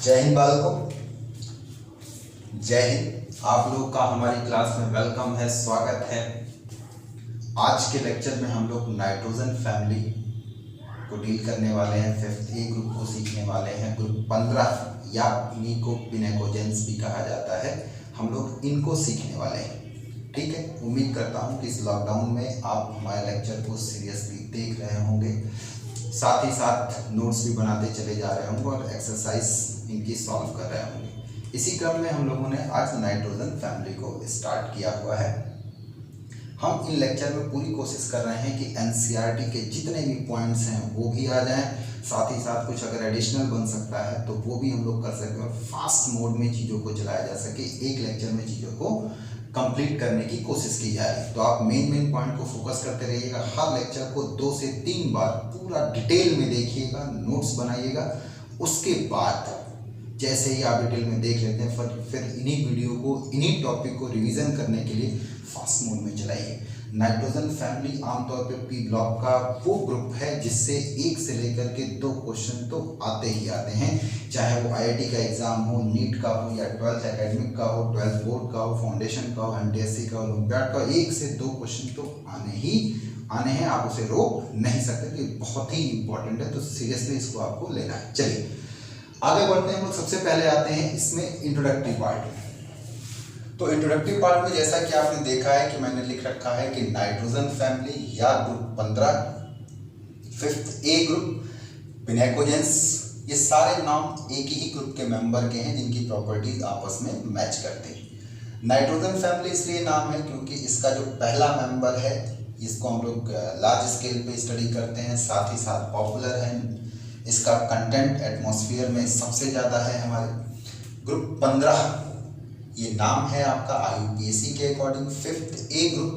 जय हिंद बालकों, जय हिंद। आप लोग का हमारी क्लास में वेलकम है, स्वागत है। आज के लेक्चर में हम लोग नाइट्रोजन फैमिली को डील करने वाले हैं। 5th ए ग्रुप को सीखने वाले हैं। ग्रुप 15 या इन्हीं को पिनेकोजेंस भी कहा जाता है। हम लोग इनको सीखने वाले हैं, ठीक है। उम्मीद करता हूँ कि इस लॉकडाउन में आप हमारे लेक्चर को सीरियसली देख रहे होंगे, साथ ही साथ नोट्स भी बनाते चले जा रहे होंगे और एक्सरसाइज इनकी सॉल्व कर रहे होंगे। इसी क्रम में हम लोगों ने आज नाइट्रोजन फैमिली को स्टार्ट किया हुआ है। हम इन लेक्चर में पूरी कोशिश कर रहे हैं कि एनसीईआरटी के जितने भी पॉइंट्स हैं वो भी आ जाएं, साथ ही साथ कुछ अगर एडिशनल बन सकता है तो वो भी हम लोग कर सकें और फास्ट मोड में चीज़ों को चलाया जा सके। एक लेक्चर में चीज़ों को कंप्लीट करने की कोशिश की जा रही है। तो आप मेन पॉइंट को फोकस करते रहिएगा। हर लेक्चर को 2 से 3 बार पूरा डिटेल में देखिएगा, नोट्स बनाइएगा। उसके बाद जैसे ही आप डिटेल में देख लेते हैं फिर इन्हीं वीडियो को, इन्हीं टॉपिक को रिवीजन करने के लिए फास्ट मोड में चलाइए। नाइट्रोजन फैमिली आमतौर पे पी ब्लॉक का वो ग्रुप है जिससे 1 से लेकर के 2 क्वेश्चन तो आते ही आते हैं, चाहे वो आईआईटी का एग्जाम हो, नीट का हो या 12th एकेडमिक का हो, 12th बोर्ड का हो, फाउंडेशन का हो, एमटीएससी का हो, ओलंपियाड का, 1 से 2 क्वेश्चन तो आने हैं। आप उसे रोक नहीं सकते। तो ये बहुत ही इंपॉर्टेंट है, तो सीरियसली इसको आपको लेना है। चलिए आगे बढ़ते हैं। हम लोग सबसे पहले आते हैं इसमें इंट्रोडक्टरी पार्ट। तो इंट्रोडक्टरी पार्ट में जैसा कि आपने देखा है कि मैंने लिख रखा है कि नाइट्रोजन फैमिली या ग्रुप 15, 5th ए ग्रुप, पिनेकोजेंस, ये सारे नाम एक ही ग्रुप के मेंबर के हैं जिनकी प्रॉपर्टीज आपस में मैच करते हैं। नाइट्रोजन फैमिली इसलिए नाम है क्योंकि इसका जो पहला मेंबर है इसको हम लोग लार्ज स्केल पे स्टडी करते हैं, साथ ही साथ पॉपुलर है। इसका कंटेंट एटमॉस्फेयर में सबसे ज़्यादा है। हमारे ग्रुप 15 ये नाम है आपका आईयूपीएसी के अकॉर्डिंग। 5th ए ग्रुप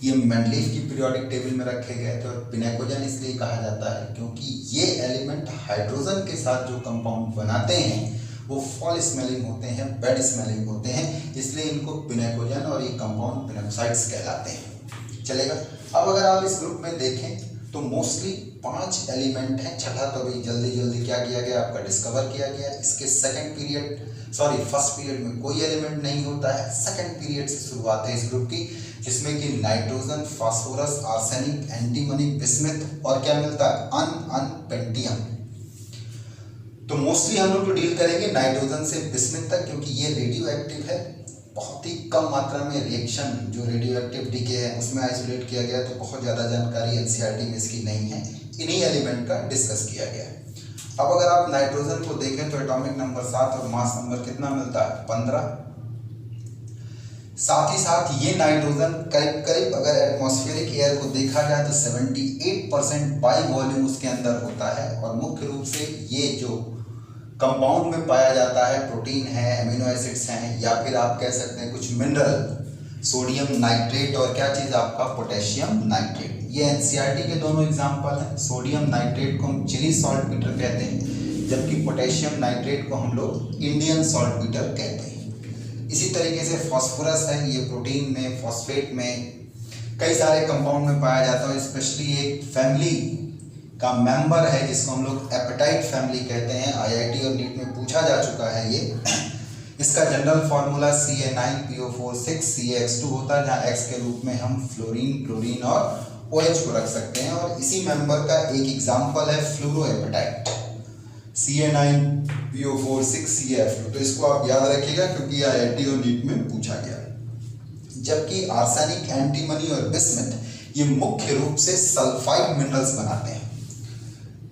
ये मेंडलीफ की पीरियोडिक टेबल में रखे गए थे। और पिनेकोजन इसलिए कहा जाता है क्योंकि ये एलिमेंट हाइड्रोजन के साथ जो कंपाउंड बनाते हैं वो फॉल स्मेलिंग होते हैं, बैड स्मेलिंग होते हैं, इसलिए इनको पिनेकोजन और ये कंपाउंड पिनेकोसाइड्स कहलाते हैं। चलेगा। अब अगर आप इस ग्रुप में देखें तो मोस्टली 5 एलिमेंट हैं। छठा तो अभी जल्दी क्या किया गया, आपका डिस्कवर किया गया। इसके फर्स्ट पीरियड में कोई एलिमेंट नहीं होता है। सेकंड पीरियड से शुरुआत है इस ग्रुप की, जिसमें कि nitrogen, phosphorus, arsenic, antimony, bismuth और क्या मिलता है, पेंटियम। तो मोस्टली हम लोग तो डील करेंगे नाइट्रोजन से बिस्मथ तक, क्योंकि ये रेडियो एक्टिव है। बहुत ही कम मात्रा में रिएक्शन जो रेडियो एक्टिव डीके है उसमें आइसोलेट किया गया, तो बहुत ज़्यादा जानकारी एनसीईआरटी में इसकी नहीं है। इन्हीं एलिमेंट का डिस्कस किया गया है। अब अगर आप नाइट्रोजन को देखें तो एटॉमिक नंबर 7 और मास नंबर कितना मिलता है, 15। साथ ही साथ ये नाइट्रोजन करीब अगर एटमॉस्फेरिक एयर को देखा जाए तो 78% बाई वॉल्यूम उसके अंदर होता है। और मुख्य रूप से ये जो कंपाउंड में पाया जाता है, प्रोटीन है, एमिनो एसिड्स हैं, या फिर आप कह सकते हैं कुछ मिनरल, सोडियम नाइट्रेट और क्या चीज़ आपका पोटेशियम नाइट्रेट। ये एनसीईआरटी के दोनों एग्जाम्पल हैं। सोडियम नाइट्रेट को हम चिली सॉल्ट पीटर कहते हैं, जबकि पोटेशियम नाइट्रेट को हम लोग इंडियन सॉल्ट पीटर कहते हैं। इसी तरीके से फॉस्फोरस है, ये प्रोटीन में, फॉस्फेट में, कई सारे कंपाउंड में पाया जाता है। स्पेशली एक फैमिली का मेंबर है जिसको हम लोग एपेटाइट फैमिली कहते हैं। आईआईटी और नीट में पूछा जा चुका है ये। इसका जनरल फार्मूला CA9PO4 CaX2 होता है, जहाँ X के रूप में हम फ्लोरीन, क्लोरीन और OH को रख सकते हैं। और इसी मेंबर का एक एग्जाम्पल है फ्लोरोएपेटाइट, CA9PO4 CaF2। तो इसको आप याद रखिएगा क्योंकि आईआईटी और नीट में पूछा गया। जबकि आर्सेनिक, एंटीमनी और बिस्मथ ये मुख्य रूप से सल्फाइड मिनरल्स बनाते हैं।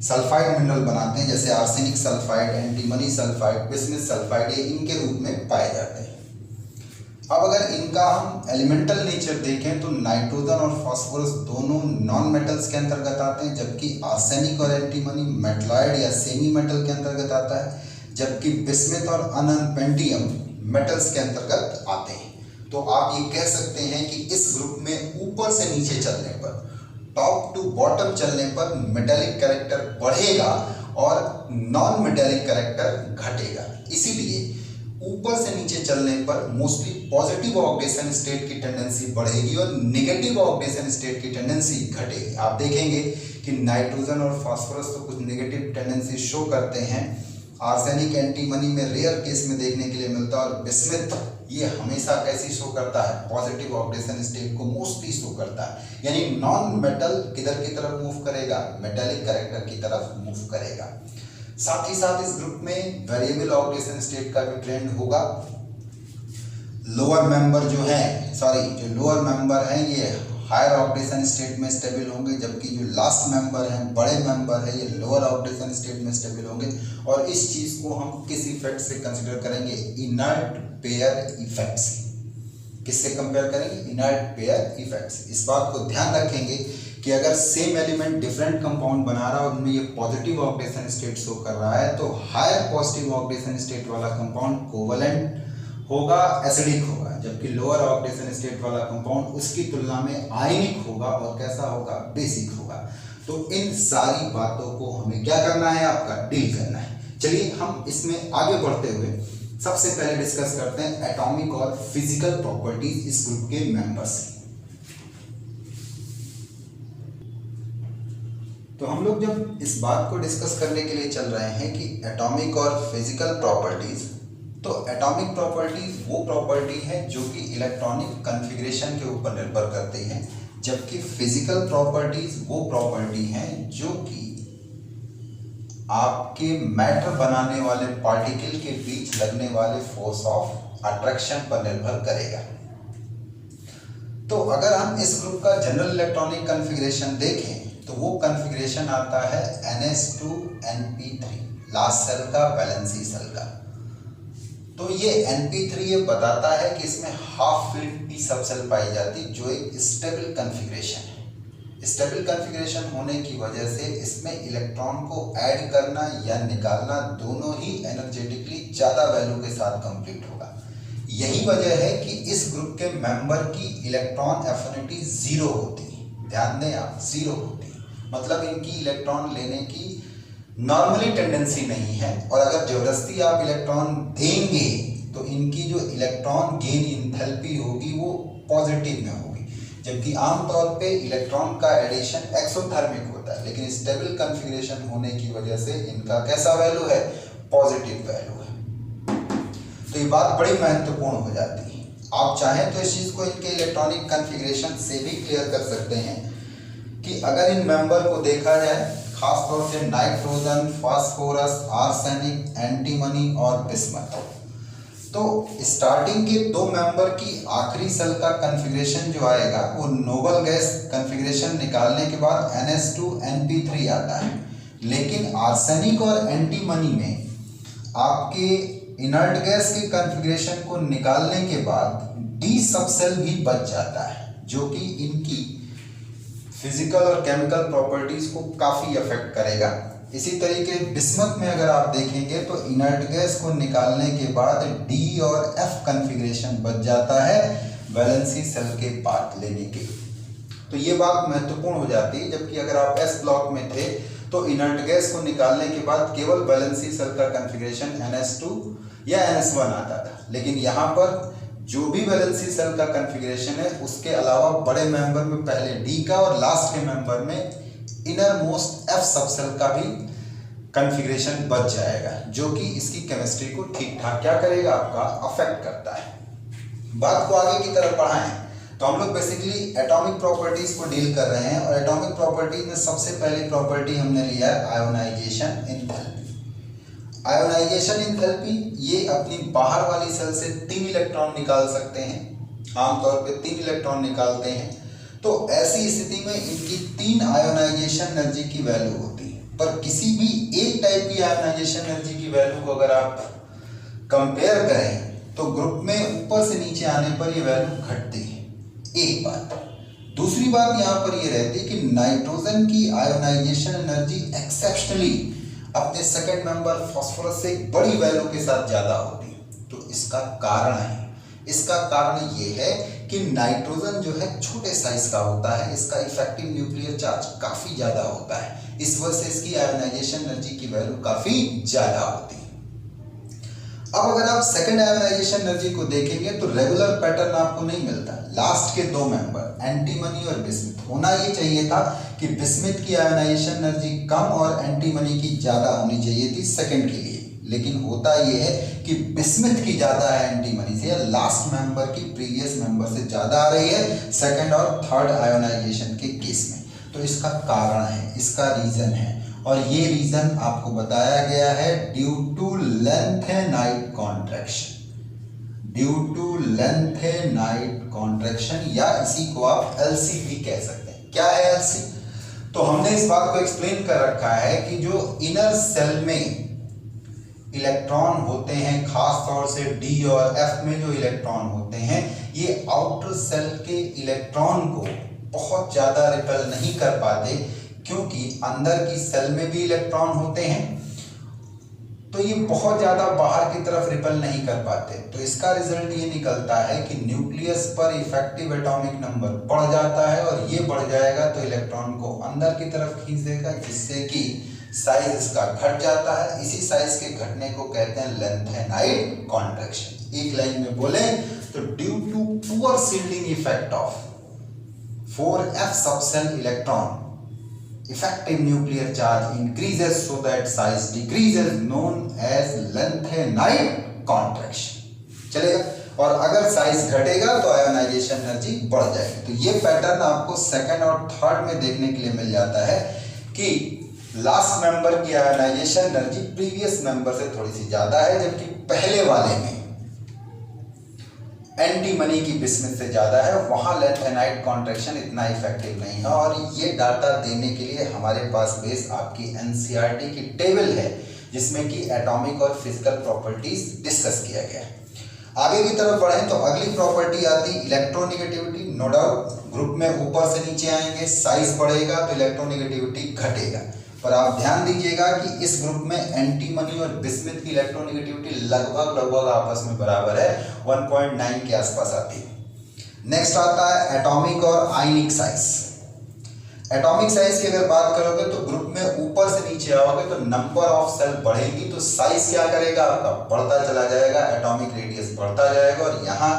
सल्फाइड मिनरल बनाते हैं, जैसे arsenic sulphide, antimony sulphide, bismuth sulphide, ये इनके रूप में पाए जाते हैं। अब अगर इनका हम एलिमेंटल नेचर देखें तो नाइट्रोजन और फास्फोरस दोनों नॉन मेटल्स के अंतर्गत आते हैं, जबकि आर्सेनिक और एंटीमनी मेटलॉइड या सेमी मेटल के अंतर्गत आता है, जबकि बिस्मथ और पेंटियम मेटल्स के अंतर्गत आते हैं। तो आप ये कह सकते हैं कि इस ग्रुप में ऊपर से नीचे चलने पर, टॉप टू बॉटम चलने पर मेटेलिक कैरेक्टर बढ़ेगा और नॉन मेटेलिक कैरेक्टर घटेगा। इसीलिए ऊपर से नीचे चलने पर मोस्टली पॉजिटिव ऑक्सीडेशन स्टेट की टेंडेंसी बढ़ेगी और नेगेटिव ऑक्सीडेशन स्टेट की टेंडेंसी घटेगी। आप देखेंगे कि नाइट्रोजन और फास्फोरस तो कुछ नेगेटिव टेंडेंसी शो करते हैं, आर्सेनिक एंटीमनी में रेयर केस में देखने के लिए मिलता है, और बिस्मिथ ये हमेशा कैसी शो करता है, पॉजिटिव ऑक्सीडेशन स्टेट को मोस्टली शो करता है, यानी नॉन मेटल किधर की तरफ मूव करेगा, मेटेलिक कैरेक्टर की तरफ मूव करेगा। साथ ही साथ इस ग्रुप में वेरिएबल ऑक्सीडेशन स्टेट का भी ट्रेंड होगा। लोअर मेंबर जो लोअर मेंबर हैं ये हायर ऑक्सीडेशन स्टेट में स्टेबल होंगे, जबकि जो लास्ट मेंबर हैं, बड़े मेंबर है, ये लोअर ऑक्सीडेशन स्टेट में स्टेबल होंगे। और इस चीज को हम किस इफेक्ट से कंसीडर करेंगे, इनर्ट पेयर इफेक्ट से। किससे कंपेयर करेंगे, इनर्ट पेयर इफेक्ट से। इस बात को ध्यान रखेंगे कि अगर सेम एलिमेंट डिफरेंट कंपाउंड बना रहा है और उनमें ये पॉजिटिव ऑक्सीडेशन स्टेट शो कर रहा है, तो हायर पॉजिटिव ऑक्सीडेशन स्टेट वाला कंपाउंड कोवलेंट होगा, एसिडिक होगा, जबकि लोअर ऑक्सीडेशन स्टेट वाला कंपाउंड उसकी तुलना में आयनिक होगा और कैसा होगा, बेसिक होगा। तो इन सारी बातों को हमें क्या करना है, आपका डील करना है। चलिए हम इसमें आगे बढ़ते हुए सबसे पहले डिस्कस करते हैं एटॉमिक और फिजिकल प्रॉपर्टीज इस ग्रुप के मेंबर्स की। तो हम लोग जब इस बात को डिस्कस करने के लिए चल रहे हैं कि एटॉमिक और फिजिकल प्रॉपर्टीज, तो एटॉमिक प्रॉपर्टीज वो प्रॉपर्टी है जो कि इलेक्ट्रॉनिक कॉन्फ़िगरेशन के ऊपर निर्भर करती हैं, जबकि फिजिकल प्रॉपर्टीज वो प्रॉपर्टी हैं जो कि आपके मैटर बनाने वाले पार्टिकल के बीच लगने वाले फोर्स ऑफ अट्रैक्शन पर निर्भर करेगा। तो अगर हम इस ग्रुप का जनरल इलेक्ट्रॉनिक कॉन्फ़िगरेशन देखें तो वो कॉन्फ़िगरेशन आता है NS2Np3, लास्ट सेल का, वैलेंसी सेल का। तो ये Np3 ये बताता है कि इसमें हाफ फील्ड पी सबसेल पाई जाती, जो एक स्टेबल कॉन्फ़िगरेशन है। स्टेबल कॉन्फ़िगरेशन होने की वजह से इसमें इलेक्ट्रॉन को ऐड करना या निकालना दोनों ही एनर्जेटिकली ज़्यादा वैल्यू के साथ कंप्लीट होगा। यही वजह है कि इस ग्रुप के मेंबर की इलेक्ट्रॉन एफिनिटी 0 होती है। ध्यान दें आप, 0 होती है, मतलब इनकी इलेक्ट्रॉन लेने की नॉर्मली टेंडेंसी नहीं है, और अगर जबरदस्ती आप इलेक्ट्रॉन देंगे तो इनकी जो इलेक्ट्रॉन गेन इंथैल्पी होगी वो पॉजिटिव में होगी, जबकि आमतौर पे इलेक्ट्रॉन का एडिशन एक्सोथर्मिक होता है, लेकिन स्टेबल कॉन्फ़िगरेशन होने की वजह से इनका कैसा वैल्यू है, पॉजिटिव वैल्यू है। तो ये बात बड़ी महत्वपूर्ण हो जाती है। आप चाहें तो इस चीज़ को इनके इलेक्ट्रॉनिक कॉन्फ़िगरेशन से भी क्लियर कर सकते हैं कि अगर इन मेंबर को देखा जाए, खास तौर से नाइट्रोजन, फास्फोरस, आर्सेनिक, एंटीमनी और बिस्मथ, तो स्टार्टिंग के 2 मेंबर की आखिरी सेल का कॉन्फ़िगरेशन जो आएगा वो नोबल गैस कॉन्फ़िगरेशन निकालने के बाद NS2Np3 आता है। लेकिन आर्सेनिक और एंटीमनी में आपके इनर्ट गैस के कॉन्फ़िगरेशन को निकालने के बाद डी सबसेल भी बच जाता है, जो कि इनकी फिजिकल और केमिकल प्रॉपर्टीज को काफ़ी अफेक्ट करेगा। इसी तरीके बिस्मथ में अगर आप देखेंगे तो इनर्ट गैस को निकालने के बाद डी और एफ कॉन्फ़िगरेशन बच जाता है वैलेंसी सेल के पार्ट लेने के। तो ये बात महत्वपूर्ण हो जाती है, जबकि अगर आप एस ब्लॉक में थे तो इनर्ट गैस को निकालने के बाद केवल वैलेंसी सेल का कॉन्फ़िगरेशन NS2 या NS1 आता था, लेकिन यहाँ पर जो भी वैलेंसी सेल का कॉन्फ़िगरेशन है उसके अलावा बड़े मेंबर में पहले डी का और लास्ट के मेंबर में इनर मोस्ट एफ सबसेल का भी कॉन्फ़िगरेशन बच जाएगा, जो कि इसकी केमिस्ट्री को ठीक ठाक क्या करेगा, आपका अफेक्ट करता है। बात को आगे की तरफ बढ़ाएं तो हम लोग बेसिकली एटॉमिक प्रॉपर्टीज को डील कर रहे हैं, और एटॉमिक प्रॉपर्टीज में सबसे पहली प्रॉपर्टी हमने लिया है आयोनाइजेशन एंथैल्पी। आयोनाइजेशन एंथैल्पी ये अपनी बाहर वाली सेल से 3 इलेक्ट्रॉन निकाल सकते हैं, आमतौर पे 3 इलेक्ट्रॉन निकालते हैं। तो ऐसी स्थिति में इनकी 3 आयोनाइजेशन एनर्जी की वैल्यू होती है, पर किसी भी एक टाइप की आयोनाइजेशन एनर्जी की वैल्यू को अगर आप कंपेयर करें तो ग्रुप में ऊपर से नीचे आने पर ये वैल्यू घटती है, एक बात। दूसरी बात यहाँ पर ये रहती है कि नाइट्रोजन की आयोनाइजेशन एनर्जी एक्सेप्शनली अपने सेकंड मेंबर फास्फोरस से एक बड़ी वैल्यू के साथ ज़्यादा होती है। तो इसका कारण है, इसका कारण ये है कि नाइट्रोजन जो है छोटे साइज का होता है, इसका इफेक्टिव न्यूक्लियर चार्ज काफ़ी ज़्यादा होता है, इस वजह से इसकी आयोनाइजेशन एनर्जी की वैल्यू काफ़ी ज़्यादा होती है। अब अगर आप सेकंड आयोनाइजेशन एनर्जी को देखेंगे तो रेगुलर पैटर्न आपको नहीं मिलता। लास्ट के 2 मेंबर एंटीमनी और बिस्मिथ, होना ये चाहिए था कि बिस्मिथ की आयोनाइजेशन एनर्जी कम और एंटीमनी की ज़्यादा होनी चाहिए थी सेकंड के लिए, लेकिन होता ये है कि बिस्मिथ की ज़्यादा है एंटीमनी से, या लास्ट मेंबर की प्रीवियस मेंबर से ज़्यादा आ रही है सेकंड और थर्ड आयोनाइजेशन के केस में। तो इसका कारण है, इसका रीज़न है, और ये रीज़न आपको बताया गया है due to lanthanide contraction, due to lanthanide contraction, या इसी को आप एलसी भी कह सकते हैं। क्या है एलसी? तो हमने इस बात को एक्सप्लेन कर रखा है कि जो इनर सेल में इलेक्ट्रॉन होते हैं, खास तौर से डी और एफ में जो इलेक्ट्रॉन होते हैं, ये आउटर सेल के इलेक्ट्रॉन को बहुत ज़्यादा रिपेल नहीं कर पाते, क्योंकि अंदर की सेल में भी इलेक्ट्रॉन होते हैं, तो ये बहुत ज़्यादा बाहर की तरफ रिपेल नहीं कर पाते। तो इसका रिजल्ट ये निकलता है कि न्यूक्लियस पर इफेक्टिव एटॉमिक नंबर बढ़ जाता है, और ये बढ़ जाएगा तो इलेक्ट्रॉन को अंदर की तरफ खींच देगा, जिससे कि साइज इसका घट जाता है। इसी साइज के घटने को कहते हैं लेंथेनाइट कॉन्ट्रैक्शन। एक लाइन में बोले तो due to poor shielding effect of 4f subshell electron, effective nuclear charge increases so that size decreases, known as lengthenite contraction। चलेगा। और अगर साइज घटेगा तो आयोनाइजेशन एनर्जी बढ़ जाएगी। तो ये पैटर्न आपको सेकंड और थर्ड में देखने के लिए मिल जाता है कि लास्ट मेंबर की आयोनाइजेशन एनर्जी प्रीवियस मेंबर से थोड़ी सी ज्यादा है, जबकि पहले वाले में एंटीमनी की बिस्मिथ से ज़्यादा है, वहाँ लेंथेनाइट कॉन्ट्रैक्शन इतना इफेक्टिव नहीं है। और ये डाटा देने के लिए हमारे पास बेस आपकी एनसीईआरटी की टेबल है, जिसमें कि एटॉमिक और फिजिकल प्रॉपर्टीज डिस्कस किया गया है। आगे की तरफ बढ़ें तो अगली प्रॉपर्टी आती इलेक्ट्रोनेगेटिविटी। नो डाउट ग्रुप में ऊपर से नीचे आएंगे, साइज बढ़ेगा तो इलेक्ट्रोनेगेटिविटी घटेगा। पर आप ध्यान दीजिएगा कि इस ग्रुप में एंटीमनी और बिस्मिथ की इलेक्ट्रोनेगेटिविटी लगभग आपस में बराबर है, 1.9 के आसपास आती है। नेक्स्ट आता है एटॉमिक और आयनिक साइज। एटॉमिक साइज की अगर बात करोगे तो ग्रुप में ऊपर से नीचे आओगे तो नंबर ऑफ सेल बढ़ेगी, तो साइज क्या करेगा आपका बढ़ता चला जाएगा, एटॉमिक रेडियस बढ़ता जाएगा। और यहाँ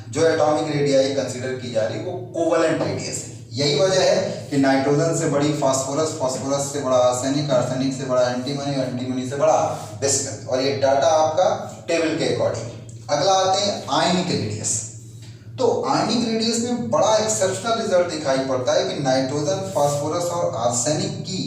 जो एटॉमिक रेडियाई कंसीडर की जा रही है वो कोवलेंट रेडियस है। यही वजह है कि नाइट्रोजन से बड़ी फास्फोरस, फास्फोरस से बड़ा आर्सेनिक, आर्सेनिक से बड़ा एंटीमनी, एंटीमनी से बड़ा बिस्मिथ। और ये डाटा आपका टेबल के अकॉर्डिंग। अगला आते हैं आयनिक रेडियस। तो आयनिक रेडियस में बड़ा एक्सेप्शनल रिजल्ट दिखाई पड़ता है कि नाइट्रोजन, फास्फोरस और आर्सेनिक की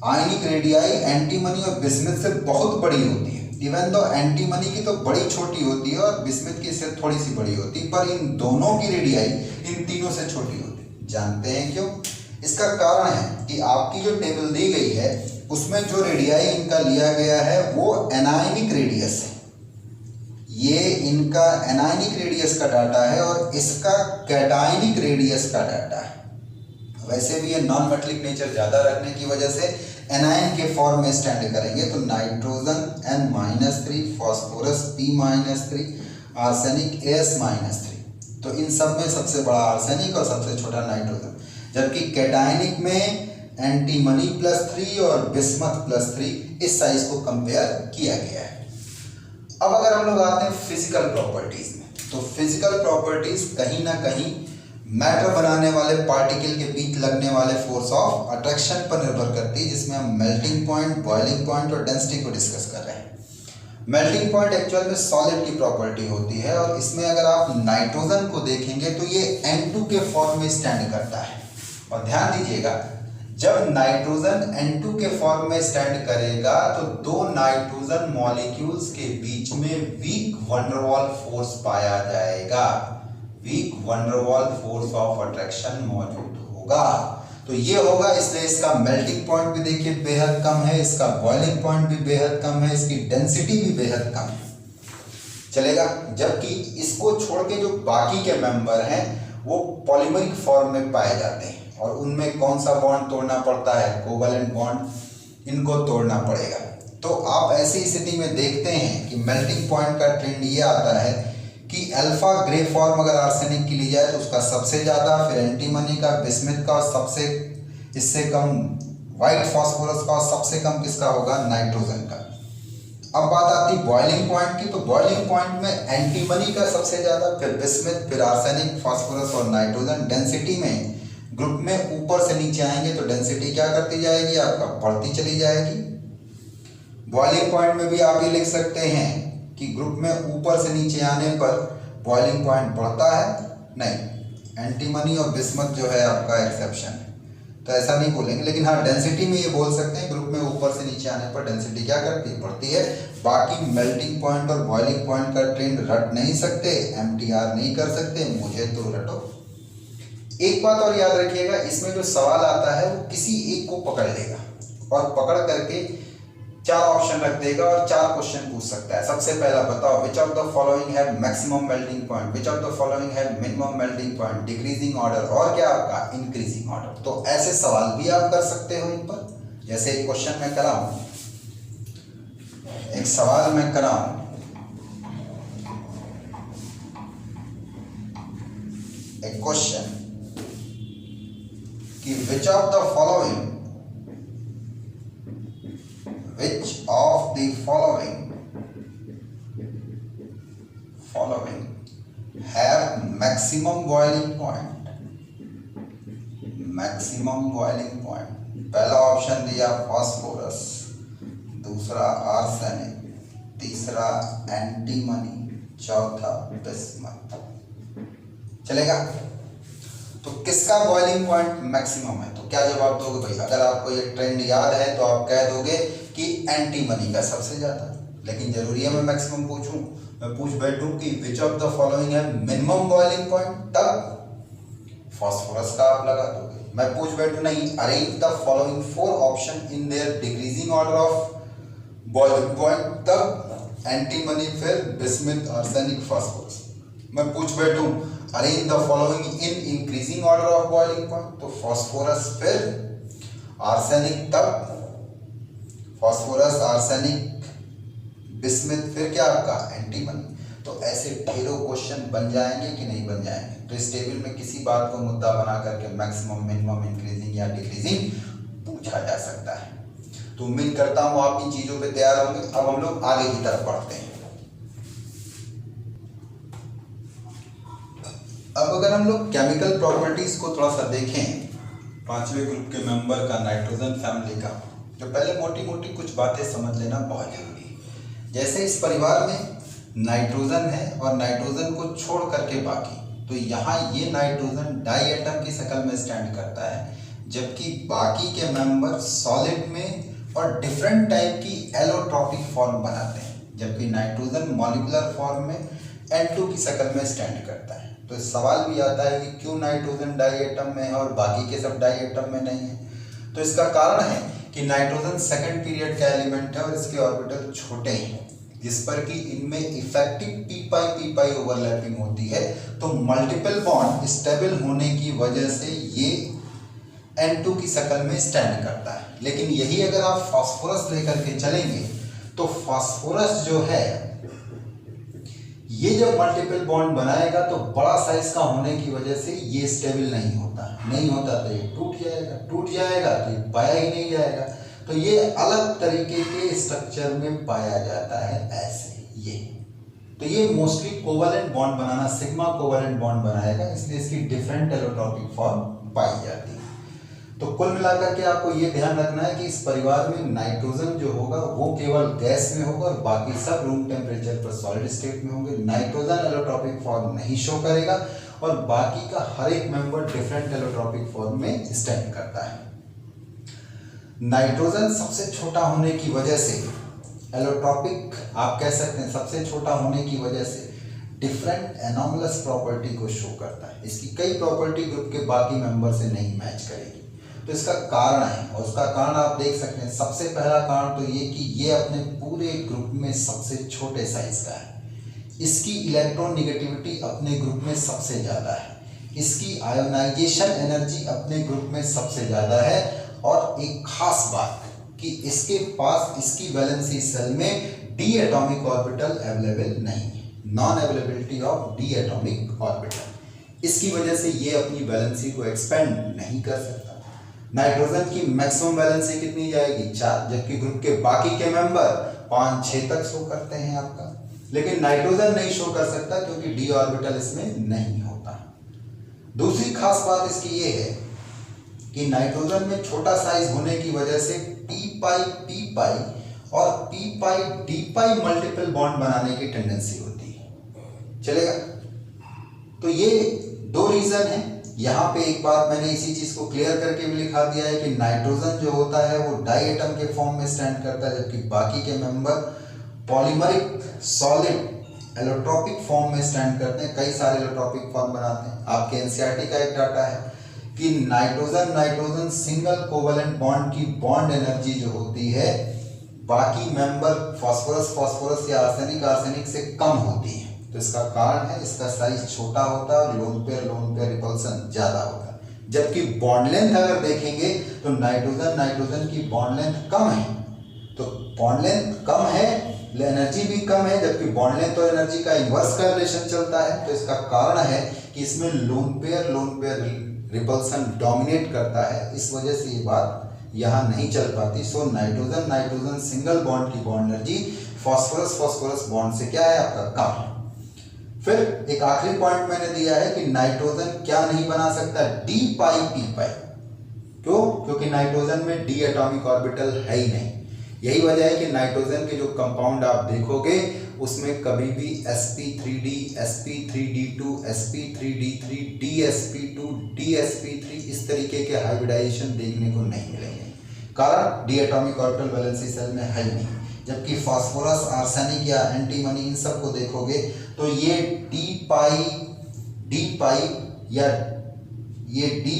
आयनिक रेडियाई एंटीमनी और बिस्मिथ से बहुत बड़ी होती है। इवन दो एंटीमनी की तो बड़ी छोटी होती है और बिस्मिथ की इससे थोड़ी सी बड़ी होती है, पर इन दोनों की रेडियाई इन तीनों से छोटी होती है। जानते हैं क्यों? इसका कारण है कि आपकी जो टेबल दी गई है उसमें जो रेडियाई इनका लिया गया है वो एनायनिक रेडियस है। ये इनका एनायनिक रेडियस का डाटा है और इसका कैटायनिक रेडियस का डाटा है। वैसे भी ये नॉन मेटलिक नेचर ज़्यादा रखने की वजह से एनायन के फॉर्म में स्टैंड करेंगे। तो nitrogen N-3, phosphorus P-3, arsenic As-3। तो इन सब में सबसे बड़ा आर्सेनिक और सबसे छोटा नाइट्रोजन, जबकि कैटायनिक में एंटीमनी +3 और बिस्मथ +3 इस साइज को कंपेयर किया गया है। अब अगर हम लोग आते हैं फिजिकल प्रॉपर्टीज में, तो फिजिकल प्रॉपर्टीज कहीं ना कहीं मैटर बनाने वाले पार्टिकल के बीच लगने वाले फोर्स ऑफ अट्रैक्शन पर निर्भर करती है, जिसमें हम मेल्टिंग पॉइंट, बॉइलिंग पॉइंट और डेंसिटी को डिस्कस कर रहे हैं। मेल्टिंग पॉइंट एक्चुअल में सॉलिड की प्रॉपर्टी होती है, और इसमें अगर आप नाइट्रोजन को देखेंगे तो ये N2 के फॉर्म में स्टैंड करता है। और ध्यान दीजिएगा, जब नाइट्रोजन N2 के फॉर्म में स्टैंड करेगा तो दो नाइट्रोजन मॉलिक्यूल्स के बीच में वीक वंडरवॉल फोर्स पाया जाएगा, weak van der Waals force of attraction मौजूद होगा। तो ये होगा, इसलिए इसका मेल्टिंग पॉइंट भी देखिए बेहद कम है, इसका बॉइलिंग पॉइंट भी बेहद कम है, इसकी डेंसिटी भी बेहद कम है। चलेगा। जबकि इसको छोड़ के जो बाकी के मेंबर हैं वो पॉलीमरिक फॉर्म में पाए जाते हैं, और उनमें कौन सा बॉन्ड तोड़ना पड़ता है? कोवलेंट बॉन्ड, इनको तोड़ना पड़ेगा। तो आप ऐसी स्थिति में देखते हैं कि मेल्टिंग पॉइंट का ट्रेंड ये आता है कि अल्फा ग्रे फॉर्म अगर आर्सेनिक की ली जाए तो उसका सबसे ज़्यादा, फिर एंटीमनी का, बिस्मिथ का, और सबसे इससे कम व्हाइट फास्फोरस का, और सबसे कम किसका होगा? नाइट्रोजन का। अब बात आती बॉइलिंग पॉइंट की, तो बॉइलिंग पॉइंट में एंटीमनी का सबसे ज़्यादा, फिर बिस्मिथ, फिर आर्सेनिक, फास्फोरस और नाइट्रोजन। डेंसिटी में ग्रुप में ऊपर से नीचे आएंगे तो डेंसिटी क्या करती जाएगी? आपका बढ़ती चली जाएगी। बॉइलिंग पॉइंट में भी आप ये लिख सकते हैं कि ग्रुप में ऊपर से नीचे आने पर बॉइलिंग पॉइंट बढ़ता है, नहीं, एंटीमनी और बिस्मथ जो है आपका एक्सेप्शन है, तो ऐसा नहीं बोलेंगे। लेकिन हाँ, डेंसिटी में ये बोल सकते हैं ग्रुप में ऊपर से नीचे आने पर डेंसिटी क्या करती है, बढ़ती है। बाकी मेल्टिंग पॉइंट और बॉइलिंग पॉइंट का ट्रेंड रट नहीं सकते, एमटीआर नहीं कर सकते, मुझे तो रटो। एक बात और याद रखिएगा, इसमें जो सवाल आता है वो किसी एक को पकड़ लेगा और पकड़ करके 4 ऑप्शन रख देगा और 4 क्वेश्चन पूछ सकता है। सबसे पहला बताओ, विच of the following have maximum melting point, which of the following have minimum melting point, decreasing order और क्या आपका इंक्रीजिंग ऑर्डर। तो ऐसे सवाल भी आप कर सकते हो इन पर। जैसे एक क्वेश्चन मैं कराऊं, एक सवाल मैं कराऊं, एक क्वेश्चन कि which of the following have maximum boiling point, maximum boiling point। पहला ऑप्शन दिया फास्फोरस, दूसरा आर्सेनिक, तीसरा एंटीमनी, चौथा बिस्मथ। चलेगा? तो किसका बॉइलिंग पॉइंट मैक्सिमम है? तो क्या जवाब दोगे भाई? अगर आपको ये ट्रेंड याद है तो आप कह दोगे कि एंटीमनी का सबसे ज्यादा। लेकिन जरूरी है मैं मैक्सिमम पूछूं? मैं पूछ बैठूं कि विच ऑफ द फॉलोइंग है मिनिमम बॉइलिंग पॉइंट, तब फास्फोरस का आप लगा दोगे। मैं पूछ बैठूं नहीं, arrange the following 4 option in their decreasing order of boiling point, तब एंटीमनी, फिर बिस्मथ, आर्सेनिक, फास्फोरस। मैं पूछ बैठूं arrange the following in increasing order of boiling point, तो फास्फोरस फिर आर्सेनिक, तब फास्फोरस, आर्सेनिक, बिस्मथ, फिर क्या आपका एंटीमनी। तो ऐसे ढेरों क्वेश्चन बन जाएंगे कि नहीं बन जाएंगे। तो इस टेबल में किसी बात को मुद्दा बना करके मैक्सिमम, मिनिमम, इंक्रीजिंग या डिक्रीजिंग पूछा जा सकता है। तो उम्मीद करता हूं आप इन चीजों पे तैयार होंगे। अब हम लोग आगे की तरफ बढ़ते हैं। अब अगर हम लोग केमिकल प्रॉपर्टीज को थोड़ा सा देखें 5वें ग्रुप के मेंबर का, नाइट्रोजन फैमिली का, तो पहले मोटी मोटी कुछ बातें समझ लेना बहुत जरूरी है। जैसे इस परिवार में नाइट्रोजन है और नाइट्रोजन को छोड़ करके बाकी, तो यहाँ ये नाइट्रोजन डाई एटम की शक्ल में स्टैंड करता है, जबकि बाकी के मेंबर सॉलिड में और डिफरेंट टाइप की एलोट्रॉपिक फॉर्म बनाते हैं, जबकि नाइट्रोजन मॉलिक्यूलर फॉर्म में N2 की शक्ल में स्टैंड करता है। तो सवाल भी आता है कि क्यों नाइट्रोजन डाई एटम में है और बाकी के सब डाई एटम में नहीं है। तो इसका कारण है कि नाइट्रोजन सेकंड पीरियड का एलिमेंट है और इसके ऑर्बिटल छोटे हैं, जिस पर कि इनमें इफेक्टिव पी पाई ओवरलैपिंग होती है। तो मल्टीपल बॉन्ड स्टेबल होने की वजह से ये N2 की शक्ल में स्टैंड करता है। लेकिन यही अगर आप फास्फोरस लेकर के चलेंगे तो फास्फोरस जो है ये जब मल्टीपल बॉन्ड बनाएगा तो बड़ा साइज का होने की वजह से ये स्टेबल नहीं होता तो ये टूट जाएगा तो ये पाया ही नहीं जाएगा। तो ये अलग तरीके के स्ट्रक्चर में पाया जाता है ऐसे ये। तो ये मोस्टली कोवलेंट बॉन्ड बनाना, सिग्मा कोवलेंट बॉन्ड बनाएगा, इसलिए इसकी डिफरेंट एलोट्रॉपिक फॉर्म पाई जाती है। तो कुल मिलाकर के आपको ये ध्यान रखना है कि इस परिवार में नाइट्रोजन जो होगा वो केवल गैस में होगा और बाकी सब रूम टेम्परेचर पर सॉलिड स्टेट में होंगे। नाइट्रोजन एलोट्रॉपिक फॉर्म नहीं शो करेगा और बाकी का हर एक मेंबर डिफरेंट एलोट्रॉपिक फॉर्म में स्टैंड करता है। नाइट्रोजन सबसे छोटा होने की वजह से एलोट्रॉपिक आप कह सकते हैं, सबसे छोटा होने की वजह से डिफरेंट एनॉमलस प्रॉपर्टी को शो करता है। इसकी कई प्रॉपर्टी ग्रुप के बाकी मेंबर से नहीं मैच करेगी। तो इसका कारण है और उसका कारण आप देख सकते हैं। सबसे पहला कारण तो ये कि ये अपने पूरे ग्रुप में सबसे छोटे साइज का है। इसकी इलेक्ट्रॉन निगेटिविटी अपने ग्रुप में सबसे ज़्यादा है। इसकी आयोनाइजेशन एनर्जी अपने ग्रुप में सबसे ज़्यादा है। और एक खास बात कि इसके पास इसकी वैलेंसी सेल में डी एटॉमिक ऑर्बिटल अवेलेबल नहीं है, non availability of D atomic orbital. इसकी वजह से ये अपनी वैलेंसी को एक्सपेंड नहीं कर सकता। नाइट्रोजन की मैक्सिमम वैलेंसी कितनी जाएगी? 4, जबकि ग्रुप के बाकी के मेंबर 5, 6 तक शो करते हैं आपका। लेकिन नाइट्रोजन नहीं शो कर सकता क्योंकि डी ऑर्बिटल इसमें नहीं होता। दूसरी खास बात इसकी ये है कि नाइट्रोजन में छोटा साइज होने की वजह से पी पाई और पी पाई डी पाई मल्टीपल बॉन्ड बनाने की टेंडेंसी होती है। चलेगा? तो ये दो रीजन है। यहाँ पे एक बात मैंने इसी चीज को क्लियर करके भी लिखा दिया है कि नाइट्रोजन जो होता है वो डाई एटम के फॉर्म में स्टैंड करता है, जबकि बाकी के member polymeric solid allotropic form में स्टैंड करते हैं, कई सारे एलोट्रोपिक फॉर्म बनाते हैं। आपके एनसीईआरटी का एक डाटा है कि नाइट्रोजन सिंगल कोवेलेंट बॉन्ड की बॉन्ड एनर्जी जो होती है बाकी मेंबर फास्फोरस या आर्सेनिक से कम होती है। तो इसका कारण है इसका साइज छोटा होता है और लोन पेयर रिपल्सन ज्यादा होता है। जबकि बॉन्ड लेंथ अगर देखेंगे तो नाइट्रोजन की बॉन्ड लेंथ कम है, तो बॉन्ड लेंथ कम है, एनर्जी भी कम है, जबकि बॉन्ड लेंथ और एनर्जी का इन्वर्स का रिलेशन चलता है। तो इसका कारण है कि इसमें लोन पेयर रिपल्सन डोमिनेट करता है, इस वजह से ये बात यहाँ नहीं चल पाती। सो नाइट्रोजन सिंगल बॉन्ड की बॉन्ड एनर्जी फास्फोरस बॉन्ड से क्या है आपका कम है। फिर एक आखिरी पॉइंट मैंने दिया है कि नाइट्रोजन क्या नहीं बना सकता, डी पाई पी पाई। क्यों? क्योंकि नाइट्रोजन में डी एटॉमिक ऑर्बिटल है ही नहीं। यही वजह है कि नाइट्रोजन के जो कंपाउंड आप देखोगे उसमें कभी भी sp3d, sp3d2, sp3d3, dsp2, dsp3 इस तरीके के हाइब्रिडाइजेशन देखने को नहीं मिलेंगे। कारण d atomic orbital valency shell में है ही नहीं। जबकि फास्फोरस, आर्सेनिक या एंटीमनी इन सब को देखोगे तो ये डी पाई या पी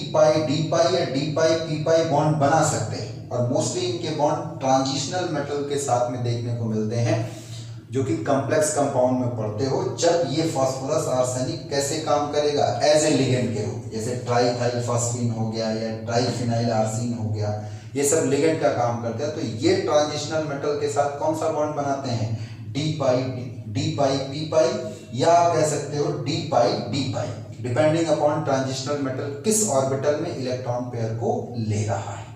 पाई बॉन्ड बना सकते हैं। और मोस्टली इनके बॉन्ड ट्रांजिशनल मेटल के साथ में देखने को मिलते हैं जो कि कॉम्प्लेक्स कंपाउंड में पढ़ते हो। जब ये फास्फोरस आर्सेनिक कैसे काम करेगा, एज ए लिगेंड के रूप, जैसे ट्राईथाइलफॉस्फीन हो गया या ट्राईफिनाइल आर्सिन हो गया, ये सब लिगेंड का काम करते हैं। तो ये ट्रांजिशनल मेटल के साथ कौन सा बॉन्ड बनाते हैं, डी पाई पी पाई, या आप कह सकते हो डी पाई, डिपेंडिंग अपॉन ट्रांजिशनल मेटल किस ऑर्बिटल में इलेक्ट्रॉन पेयर को ले रहा है।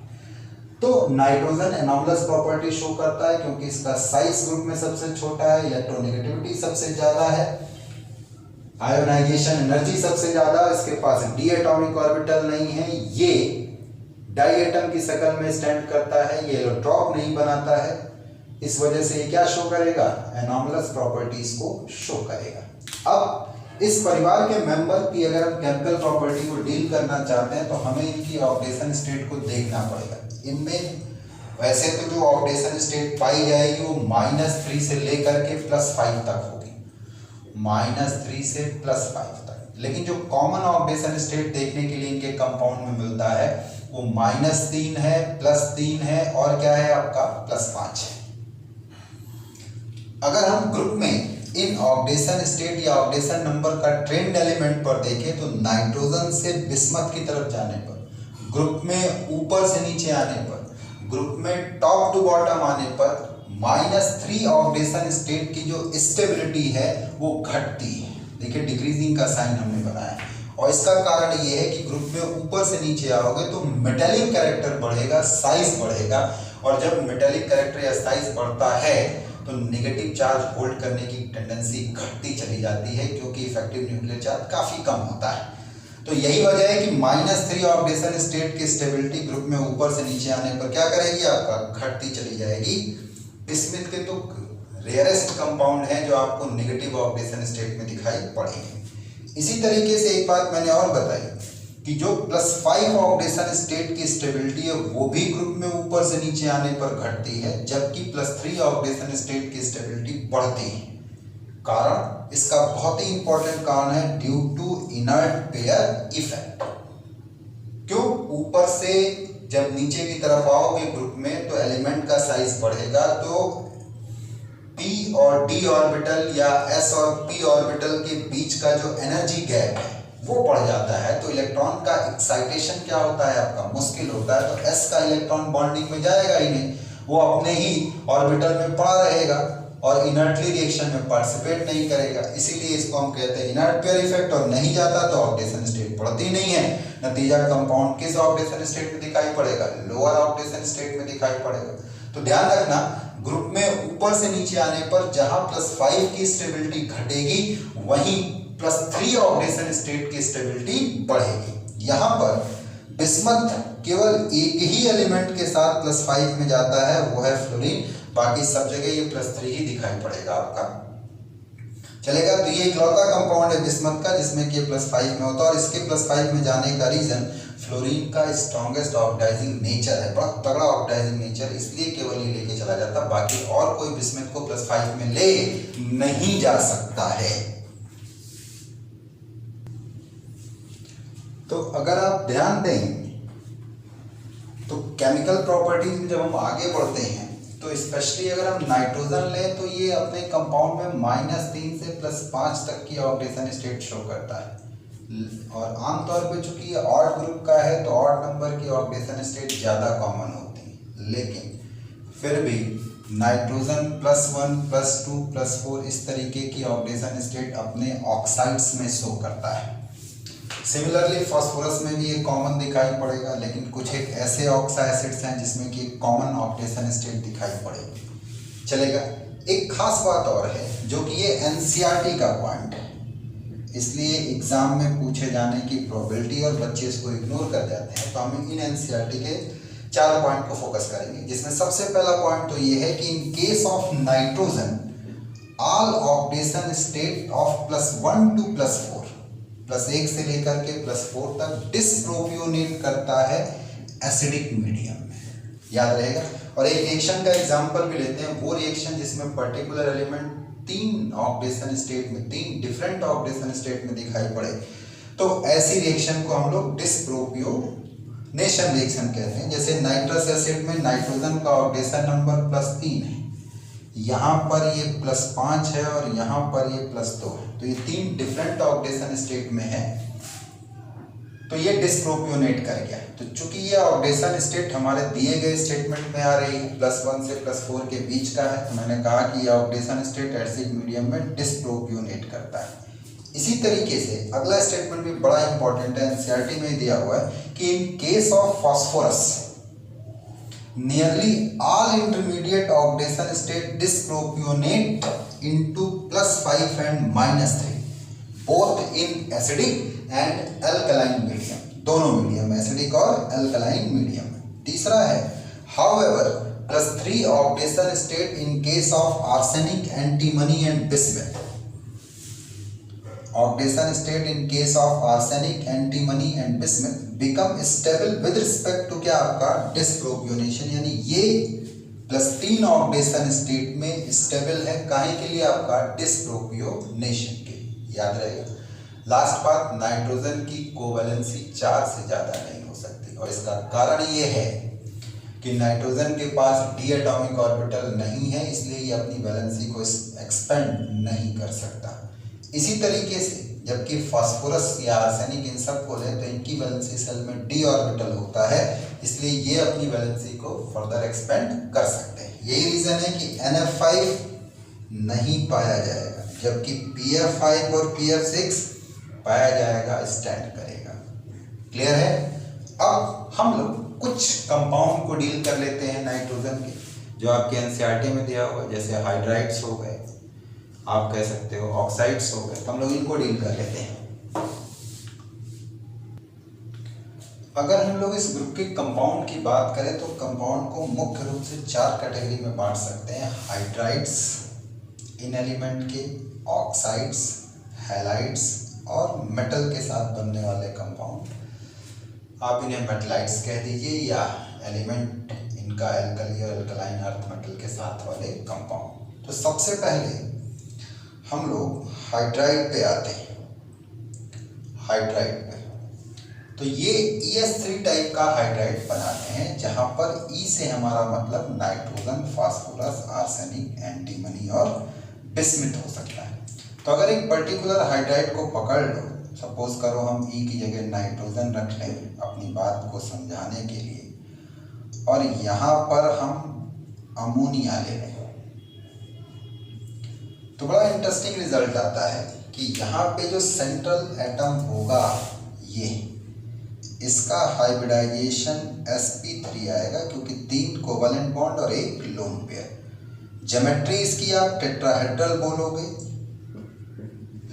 तो नाइट्रोजन एनॉमलस प्रॉपर्टी शो करता है क्योंकि इसका साइज ग्रुप में सबसे छोटा है, इलेक्ट्रोनेगेटिविटी सबसे ज्यादा है, आयोनाइजेशन एनर्जी सबसे ज्यादा, इसके पास डी एटॉमिक ऑर्बिटल नहीं है, ये डाई एटम की शक्ल में स्टैंड करता है, ये एलोट्रॉप नहीं बनाता है। इस वजह से ये क्या शो करेगा, एनॉमलस प्रॉपर्टीज को शो करेगा। अब इस परिवार के मेंबर की अगर हम केमिकल प्रॉपर्टी को डील करना चाहते हैं तो हमें इनकी ऑक्सीडेशन स्टेट को देखना पड़ेगा। इनमें वैसे तो जो ऑक्सीडेशन स्टेट पाई जाएगी वो -3 से लेकर के +5 तक होगी, -3 से +5 तक। लेकिन जो कॉमन ऑक्सीडेशन स्टेट देखने के लिए इनके कंपाउंड में मिलता है वो -3 है, +3 है और क्या है आपका +5 है। अगर हम ग्रुप में इन ऑक्सीडेशन स्टेट या ऑक्सीडेशन नंबर का ट्रेंड एलिमेंट पर देखें तो नाइट्रोजन से बिस्मथ की तरफ जाने पर, ग्रुप में ऊपर से नीचे आने पर, ग्रुप में टॉप टू बॉटम आने पर -3 ऑक्सीडेशन स्टेट की जो स्टेबिलिटी है वो घटती है। देखिए डिक्रीजिंग का साइन हमने बनाया और इसका कारण ये है कि ग्रुप में ऊपर से नीचे आओगे तो मेटेलिक कैरेक्टर बढ़ेगा, साइज बढ़ेगा, और जब मेटेलिक कैरेक्टर या साइज बढ़ता है तो नेगेटिव चार्ज होल्ड करने की टेंडेंसी घटती चली जाती है क्योंकि इफेक्टिव न्यूक्लियर चार्ज काफी कम होता है। तो यही वजह है कि -3 ऑक्सीडेशन स्टेट की स्टेबिलिटी ग्रुप में ऊपर से नीचे आने पर क्या करेगी, आपका घटती चली जाएगी। बिस्मथ के तो रेयरेस्ट कंपाउंड हैं जो आपको नेगेटिव ऑक्सीडेशन स्टेट में दिखाई पड़ेंगे। इसी तरीके से एक बात मैंने और बताई कि जो +5 ऑक्सीडेशन स्टेट की स्टेबिलिटी है वो भी ग्रुप में ऊपर से नीचे आने पर घटती है, जबकि +3 ऑक्सीडेशन स्टेट की स्टेबिलिटी बढ़ती है। कारण इसका बहुत ही इंपॉर्टेंट कारण है due to inert pair effect. क्यों, ऊपर से जब नीचे की तरफ आओगे ग्रुप में तो एलिमेंट का साइज बढ़ेगा, तो p और d ऑर्बिटल या s और p ऑर्बिटल के बीच का जो एनर्जी गैप है वो बढ़ जाता है। तो इलेक्ट्रॉन का एक्साइटेशन क्या होता है, आपका मुश्किल होता है। तो s का इलेक्ट्रॉन बॉन्डिंग में जाएगा ही नहीं, वो अपने ही ऑर्बिटल में पड़ा रहेगा और इनर्टली रिएक्शन में पार्टिसिपेट नहीं करेगा। इसीलिए इसको हम कहते हैं इनर्ट पेयर इफेक्ट। और नहीं जाता तो ऑक्सीडेशन स्टेट बढ़ती नहीं है। नतीजा कंपाउंड किस ऑक्सीडेशन स्टेट में दिखाई पड़ेगा, लोअर ऑक्सीडेशन स्टेट में दिखाई पड़ेगा। तो ध्यान रखना, ग्रुप में ऊपर से नीचे आने पर जहां +5 की स्टेबिलिटी घटेगी वहीं +3 ऑक्सीडेशन स्टेट की स्टेबिलिटी बढ़ेगी। यहां पर बिस्मथ केवल एक ही एलिमेंट के साथ +5 में जाता है, वो है फ्लोरीन। बाकी सब जगह ये +3 ही दिखाई पड़ेगा आपका, चलेगा। तो ये इकलौता कंपाउंड है बिस्मथ का जिसमें कि +5 में होता है, और इसके +5 में जाने का रीजन फ्लोरीन का स्ट्रॉन्गेस्ट ऑक्सीडाइजिंग नेचर है, बड़ा तगड़ा ऑक्सीडाइजिंग नेचर, इसलिए केवल ये लेके चला जाता। बाकी और कोई बिस्मथ को +5 में ले नहीं जा सकता है। तो अगर आप ध्यान दें तो केमिकल प्रॉपर्टीज में जब हम आगे बढ़ते हैं तो स्पेशली अगर हम नाइट्रोजन लें तो ये अपने कंपाउंड में -3 से +5 तक की ऑक्सीडेशन स्टेट शो करता है, और आमतौर पे चूंकि ये ऑड ग्रुप का है तो ऑड नंबर की ऑक्सीडेशन स्टेट ज़्यादा कॉमन होती है, लेकिन फिर भी नाइट्रोजन +1 +2 +4 इस तरीके की ऑक्सीडेशन स्टेट अपने ऑक्साइड्स में शो करता है। सिमिलरली फास्फोरस में भी ये कॉमन दिखाई पड़ेगा, लेकिन कुछ एक ऐसे ऑक्सा एसिड्स हैं जिसमें कि कॉमन ऑक्सीडेशन स्टेट दिखाई पड़ेगी, चलेगा। एक खास बात और है जो कि ये एनसीईआरटी का पॉइंट है, इसलिए एग्जाम में पूछे जाने की प्रोबेबिलिटी और बच्चे इसको इग्नोर कर जाते हैं, तो हम इन एनसीईआरटी के 4 पॉइंट को फोकस करेंगे, जिसमें सबसे पहला पॉइंट तो ये है कि इन case of nitrogen all oxidation state of +1 to +4 +1 से लेकर के +4 तक डिसप्रोपियोनेट करता है एसिडिक मीडियम में, याद रहेगा। और एक रिएक्शन का एग्जांपल भी लेते हैं, वो रिएक्शन जिसमें पर्टिकुलर एलिमेंट 3 ऑक्सीडेशन स्टेट में, 3 डिफरेंट ऑक्सीडेशन स्टेट में दिखाई पड़े, तो ऐसी रिएक्शन को हम लोग डिसप्रोपियोनेशन रिएक्शन कहते हैं। जैसे नाइट्रस एसिड में नाइट्रोजन का ऑक्सीडेशन नंबर +3 है, यहाँ पर ये +5 है और यहाँ पर ये +2 है, तो ये 3 डिफरेंट ऑक्सीडेशन स्टेट में है, तो ये डिसप्रोपियोनेट कर गया। तो चूंकि ये ऑक्सीडेशन स्टेट हमारे दिए गए स्टेटमेंट में आ रही है, +1 से +4 के बीच का है, तो मैंने कहा कि ये ऑक्सीडेशन स्टेट एसिडिक मीडियम में डिसप्रोपियोनेट करता है। इसी तरीके से अगला स्टेटमेंट भी बड़ा इंपॉर्टेंट है, एनसीईआरटी में दिया हुआ है कि इन case of phosphorus nearly all intermediate oxidation state dispropionate into +5 and -3 both in acidic and alkaline medium, दोनों मीडियम एसिडिक और अल्कलाइन मीडियम। तीसरा है however +3 oxidation state in case of arsenic, antimony and bismuth, oxidation state in case of arsenic, antimony and bismuth become stable with respect to क्या आपका डिसप्रोपियोनेशन, यानी ये +3 oxidation state में stable है, काहे के लिए आपका डिसप्रोपियोनेशन के, याद रहेगा। लास्ट बात, नाइट्रोजन की कोवैलेंसी 4 से ज्यादा नहीं हो सकती, और इसका कारण ये है कि नाइट्रोजन के पास डी एटॉमिक ऑर्बिटल नहीं है, इसलिए ये अपनी वैलेंसी को एक्सपेंड नहीं कर सकता। इसी तरीके से जबकि फास्फोरस या आर्सेनिक इन सब को ले तो इनकी वैलेंसी सेल में डी ऑर्बिटल होता है, इसलिए ये अपनी वैलेंसी को फर्दर एक्सपेंड कर सकते हैं। यही रीजन है कि NF5 नहीं पाया जाएगा, जबकि PF5 और PF6 पाया जाएगा, स्टैंड करेगा। क्लियर है। अब हम लोग कुछ कंपाउंड को डील कर लेते हैं नाइट्रोजन के, जो आपके एनसीईआरटी में दिया हुआ है, जैसे हाइड्राइड्स हो गए, आप कह सकते हो ऑक्साइड्स हो गए, तो हम लोग इनको डील कर लेते हैं। अगर हम लोग इस ग्रुप के कंपाउंड की बात करें तो कंपाउंड को मुख्य रूप से 4 कैटेगरी में बांट सकते हैं, हाइड्राइड्स, इन एलिमेंट के, ऑक्साइड्स, हैलाइड्स और मेटल के साथ बनने वाले कंपाउंड। आप इन्हें मेटलाइड्स कह दीजिए, या एलिमेंट इनका एल्कली और अल्कलाइन अर्थ मेटल के साथ वाले कंपाउंड। तो सबसे पहले हम लोग हाइड्राइड पे आते हैं। हाइड्राइड पे तो ये ES3 टाइप का हाइड्राइड बनाते हैं, जहां पर E से हमारा मतलब नाइट्रोजन, फास्फोरस, आर्सेनिक, एंटीमनी और बिस्मथ हो सकता है। तो अगर एक पर्टिकुलर हाइड्राइड को पकड़ लो, सपोज करो हम E की जगह नाइट्रोजन रख लें अपनी बात को समझाने के लिए, और यहाँ पर हम अमोनिया ले लें, तो बड़ा इंटरेस्टिंग रिजल्ट आता है कि यहाँ पे जो सेंट्रल एटम होगा ये, इसका हाइब्रिडाइजेशन sp3 आएगा, क्योंकि 3 कोवैलेंट बॉन्ड और 1 लोन पेयर। ज्योमेट्री इसकी आप टेट्राहेड्रल बोलोगे,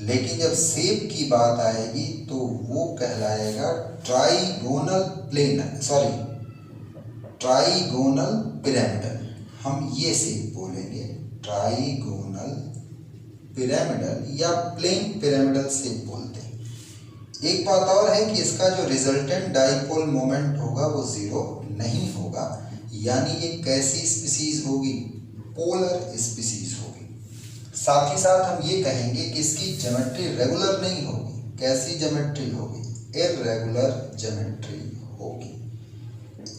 लेकिन जब शेप की बात आएगी तो वो कहलाएगा ट्राइगोनल पिरामिडल। हम ये शेप बोलेंगे ट्राइगोनल पिरामिडल या प्लेन पिरामिडल शेप बोलते हैं। एक बात और है कि इसका जो रिजल्टेंट डाइपोल मोमेंट होगा वो जीरो नहीं होगा, यानी ये कैसी स्पीसीज होगी, पोलर स्पीसीज होगी। साथ ही साथ हम ये कहेंगे कि इसकी ज्योमेट्री रेगुलर नहीं होगी। कैसी ज्योमेट्री होगी, इररेगुलर ज्योमेट्री होगी।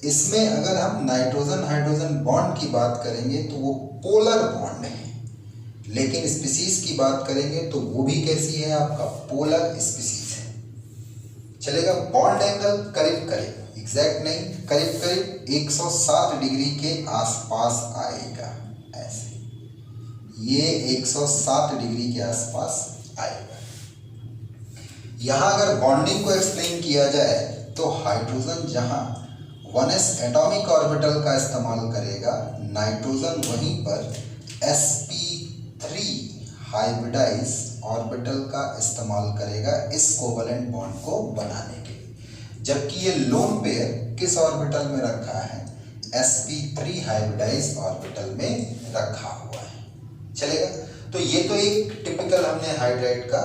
इसमें अगर हम नाइट्रोजन हाइड्रोजन बॉन्ड की बात करेंगे तो वो पोलर बॉन्ड है, लेकिन स्पीसीज की बात करेंगे तो वो भी कैसी है, आपका पोलर स्पीसीज है। चलेगा। बॉन्ड एंगल करीब करीब, एग्जैक्ट नहीं, करीब करीब 107 डिग्री के आसपास आएगा। ऐसे ये 107 डिग्री के आसपास आएगा। यहां अगर बॉन्डिंग को एक्सप्लेन किया जाए तो हाइड्रोजन जहां 1s एटॉमिक ऑर्बिटल का इस्तेमाल करेगा, नाइट्रोजन वहीं पर sp3 हाइब्रिडाइज ऑर्बिटल का इस्तेमाल करेगा इस कोवलेंट बॉन्ड को बनाने के लिए। जबकि ये लोन पेयर किस ऑर्बिटल में रखा है, sp3 हाइब्रिडाइज ऑर्बिटल में रखा हुआ है। चलेगा। तो ये तो एक टिपिकल हमने हाइड्राइड का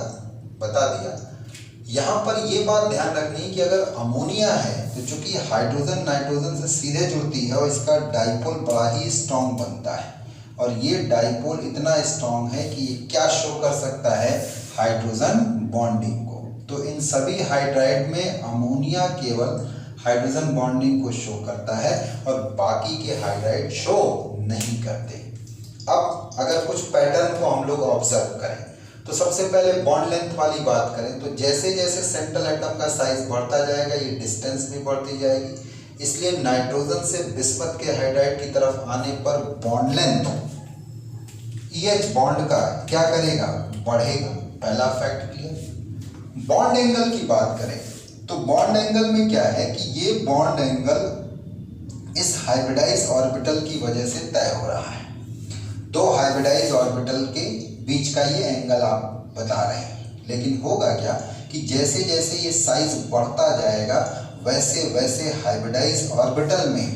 बता दिया। यहाँ पर ये बात ध्यान रखनी है कि अगर अमोनिया है तो चूंकि हाइड्रोजन नाइट्रोजन से सीधे जुड़ती है और इसका डाइपोल बड़ा ही स्ट्रॉन्ग बनता है, और ये डाइपोल इतना स्ट्रॉन्ग है कि ये क्या शो कर सकता है, हाइड्रोजन बॉन्डिंग को। तो इन सभी हाइड्राइड में अमोनिया केवल हाइड्रोजन बॉन्डिंग को शो करता है और बाकी के हाइड्राइड शो नहीं करते। अब अगर कुछ पैटर्न को हम लोग ऑब्जर्व करें तो सबसे पहले बॉन्ड लेंथ वाली बात करें तो जैसे जैसे सेंट्रल एटम का साइज बढ़ता जाएगा ये डिस्टेंस भी बढ़ती जाएगी। इसलिए नाइट्रोजन से बिस्मथ के हाइड्राइड की तरफ आने पर बॉन्ड लेंथ EH बॉन्ड का क्या करेगा, बढ़ेगा। पहला फैक्ट क्लियर। बॉन्ड एंगल की बात करें तो बॉन्ड एंगल में क्या है कि ये बॉन्ड एंगल इस हाइब्रिडाइज ऑर्बिटल की वजह से तय हो रहा है। दो हाइब्रिडाइज ऑर्बिटल के बीच का ये एंगल आप बता रहे हैं, लेकिन होगा क्या कि जैसे जैसे ये साइज बढ़ता जाएगा वैसे वैसे हाइब्रिडाइज ऑर्बिटल में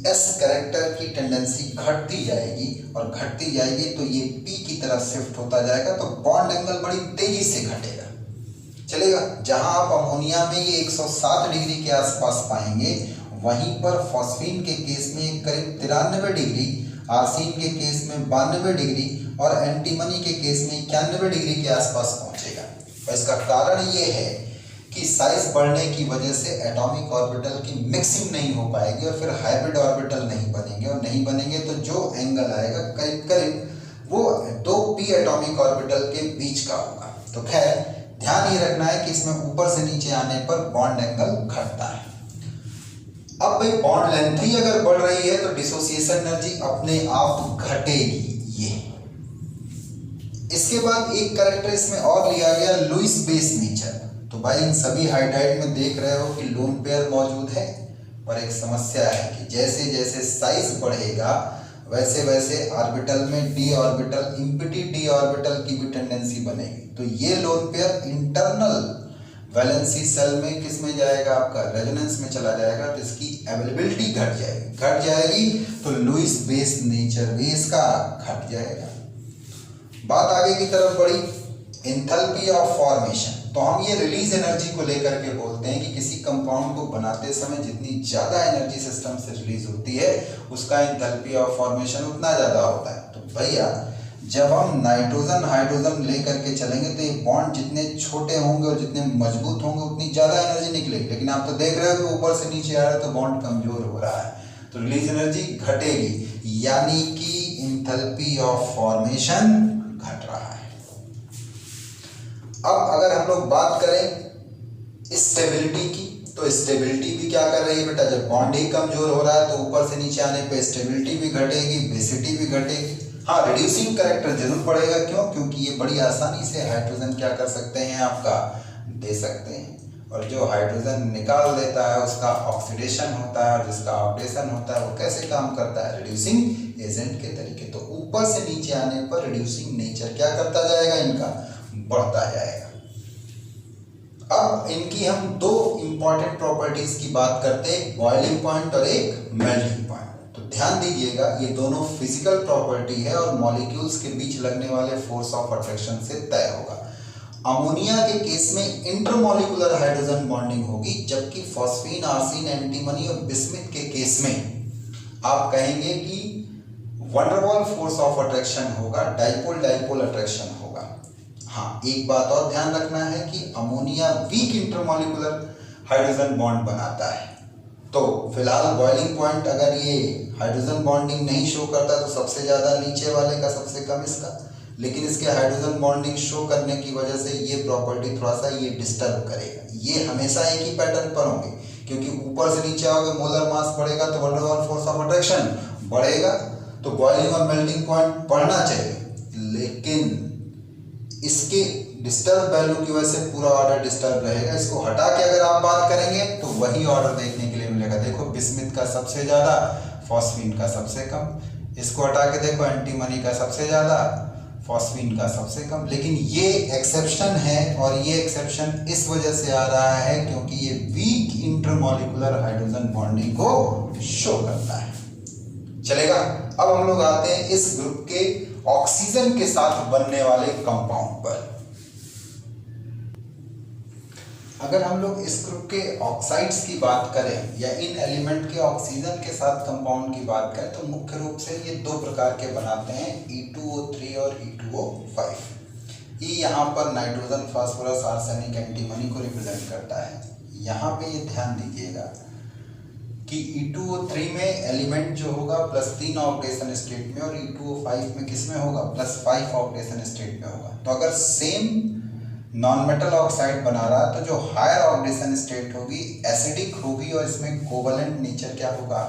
S कैरेक्टर की टेंडेंसी घटती जाएगी, और घटती जाएगी तो ये P की तरफ शिफ्ट होता जाएगा, तो बॉन्ड एंगल बड़ी तेजी से घटेगा। चलेगा। जहां आप अमोनिया में ये 107 डिग्री के आसपास पाएंगे, वहीं पर फॉस्फीन के केस में करीब 93 डिग्री, आर्सीन के केस में 92 डिग्री और एंटीमनी के केस में 91 डिग्री के आसपास पहुंचेगा। और इसका कारण ये है कि साइज बढ़ने की वजह से एटॉमिक ऑर्बिटल की मिक्सिंग नहीं हो पाएगी और फिर हाइब्रिड ऑर्बिटल नहीं बनेंगे, और नहीं बनेंगे तो जो एंगल आएगा करीब करीब वो 2p एटॉमिक ऑर्बिटल के बीच का होगा। तो खैर ध्यान ये रखना है कि इसमें ऊपर से नीचे आने पर बॉन्ड एंगल घटता है। अब भाई बॉन्ड लेंथ ही अगर बढ़ रही है तो डिसोसिएशन एनर्जी अपने आप घटेगी। ये इसके बाद एक कैरेक्टर इसमें और लिया गया, लुईस बेस नेचर। तो भाई इन सभी हाइड्राइड में देख रहे हो कि लोन पेयर मौजूद है, पर एक समस्या है कि जैसे जैसे साइज बढ़ेगा वैसे वैसे ऑर्बिटल में d orbital, empty d orbital की भी टेंडेंसी बनेगी। तो ये lone pair internal valency shell में किस में जाएगा, आपका रेजोनेंस में चला जाएगा, तो इसकी अवेलेबिलिटी घट जाएगी तो लुईस बेस नेचर भी इसका घट जाएगा। बात आगे की तरफ बढ़ी, एंथैल्पी ऑफ फॉर्मेशन। तो हम ये रिलीज एनर्जी को लेकर के बोलते हैं कि किसी कंपाउंड को बनाते समय जितनी ज्यादा एनर्जी सिस्टम से रिलीज होती है उसका एंथैल्पी ऑफ फॉर्मेशन उतना ज्यादा होता है। तो भैया जब हम नाइट्रोजन हाइड्रोजन लेकर के चलेंगे तो ये बॉन्ड जितने छोटे होंगे और जितने मजबूत होंगे उतनी ज्यादा एनर्जी निकलेगी, लेकिन आप तो देख रहे हो कि ऊपर से नीचे आ रहा है तो बॉन्ड कमजोर हो रहा है, तो रिलीज एनर्जी घटेगी, यानी कि एंथैल्पी ऑफ फॉर्मेशन घट रहा है। अब अगर हम लोग बात करें स्टेबिलिटी की, तो स्टेबिलिटी भी क्या कर रही है बेटा, जब बॉन्ड ही कमजोर हो रहा है तो ऊपर से नीचे आने पे स्टेबिलिटी भी घटेगी, बेसिटी भी घटेगी। हाँ, रिड्यूसिंग कैरेक्टर जरूर पड़ेगा। क्यों? क्योंकि ये बड़ी आसानी से हाइड्रोजन क्या कर सकते हैं, आपका दे सकते हैं, और जो हाइड्रोजन निकाल देता है उसका ऑक्सीडेशन होता है, और जिसका ऑक्सीडेशन होता है वो कैसे काम करता है, रिड्यूसिंग एजेंट के तरीके। तो ऊपर से नीचे आने पर रिड्यूसिंग नेचर क्या करता जाएगा, इनका बढ़ता जाएगा। अब इनकी हम दो इंपॉर्टेंट प्रॉपर्टीज की बात करते हैं, एक बॉइलिंग पॉइंट और एक मेल्टिंग पॉइंट। तो ध्यान दीजिएगा, ये दोनों फिजिकल प्रॉपर्टी है और मॉलिक्यूल्स के बीच लगने वाले फोर्स ऑफ अट्रैक्शन से तय होगा। अमोनिया के केस में इंटरमॉलिक्यूलर हाइड्रोजन बॉन्डिंग होगी, जबकि फॉस्फीन, आर्सिन, एंटीमनी और बिस्मिथ के केस में आप कहेंगे कि वंडरवॉल फोर्स ऑफ अट्रैक्शन होगा, डाइपोल डाइपोल अट्रैक्शन होगा। हाँ, एक बात और ध्यान रखना है कि ammonia weak intermolecular hydrogen bond बनाता है। तो फिलहाल बॉइलिंग पॉइंट अगर ये हाइड्रोजन बॉन्डिंग नहीं शो करता तो सबसे ज्यादा नीचे वाले का, सबसे कम इसका, लेकिन इसके हाइड्रोजन बॉन्डिंग शो करने की वजह से ये प्रॉपर्टी थोड़ा सा ये डिस्टर्ब करेगा। ये हमेशा एक ही पैटर्न पर होंगे, क्योंकि ऊपर से नीचे आओगे मोलर मास बढ़ेगा तो wonder wall force of attraction बढ़ेगा, तो बॉइलिंग और मेल्टिंग पॉइंट पढ़ना चाहिए, लेकिन इसके डिस्टर्ब वैल्यू की वजह से पूरा ऑर्डर डिस्टर्ब रहेगा। इसको हटा के अगर आप बात करेंगे तो वही ऑर्डर देखने के लिए मिलेगा। देखो, बिस्मिथ का सबसे ज्यादा, फॉस्फीन का सबसे कम। इसको हटा के देखो, एंटीमनी का सबसे ज्यादा, फॉस्फीन का सबसे कम। लेकिन ये एक्सेप्शन है, और ये एक्सेप्शन इस वजह से आ रहा है क्योंकि ये वीक इंटरमॉलिक्यूलर हाइड्रोजन बॉन्डिंग को शो करता है। चलेगा। अब हम लोग आते हैं इस ग्रुप के ऑक्सीजन के साथ बनने वाले कंपाउंड पर। अगर हम लोग इस ग्रुप के ऑक्साइड्स की बात करें या इन एलिमेंट के ऑक्सीजन के साथ कंपाउंड की बात करें तो मुख्य रूप से ये दो प्रकार के बनाते हैं, E2O3 और E2O5। E यहाँ पर नाइट्रोजन, फास्फोरस, आर्सेनिक, एंटीमनी को रिप्रेजेंट करता है। यहाँ पे ये ध्यान दीजिएगा कि E2O3 में एलिमेंट जो होगा +3 ऑक्सीडेशन स्टेट में, और E2O5 में किस में होगा, +5 ऑक्सीडेशन स्टेट में होगा। तो अगर सेम नॉन मेटल ऑक्साइड बना रहा है तो जो हायर ऑक्सीडेशन स्टेट होगी एसिडिक होगी, और इसमें कोवलेंट नेचर क्या होगा,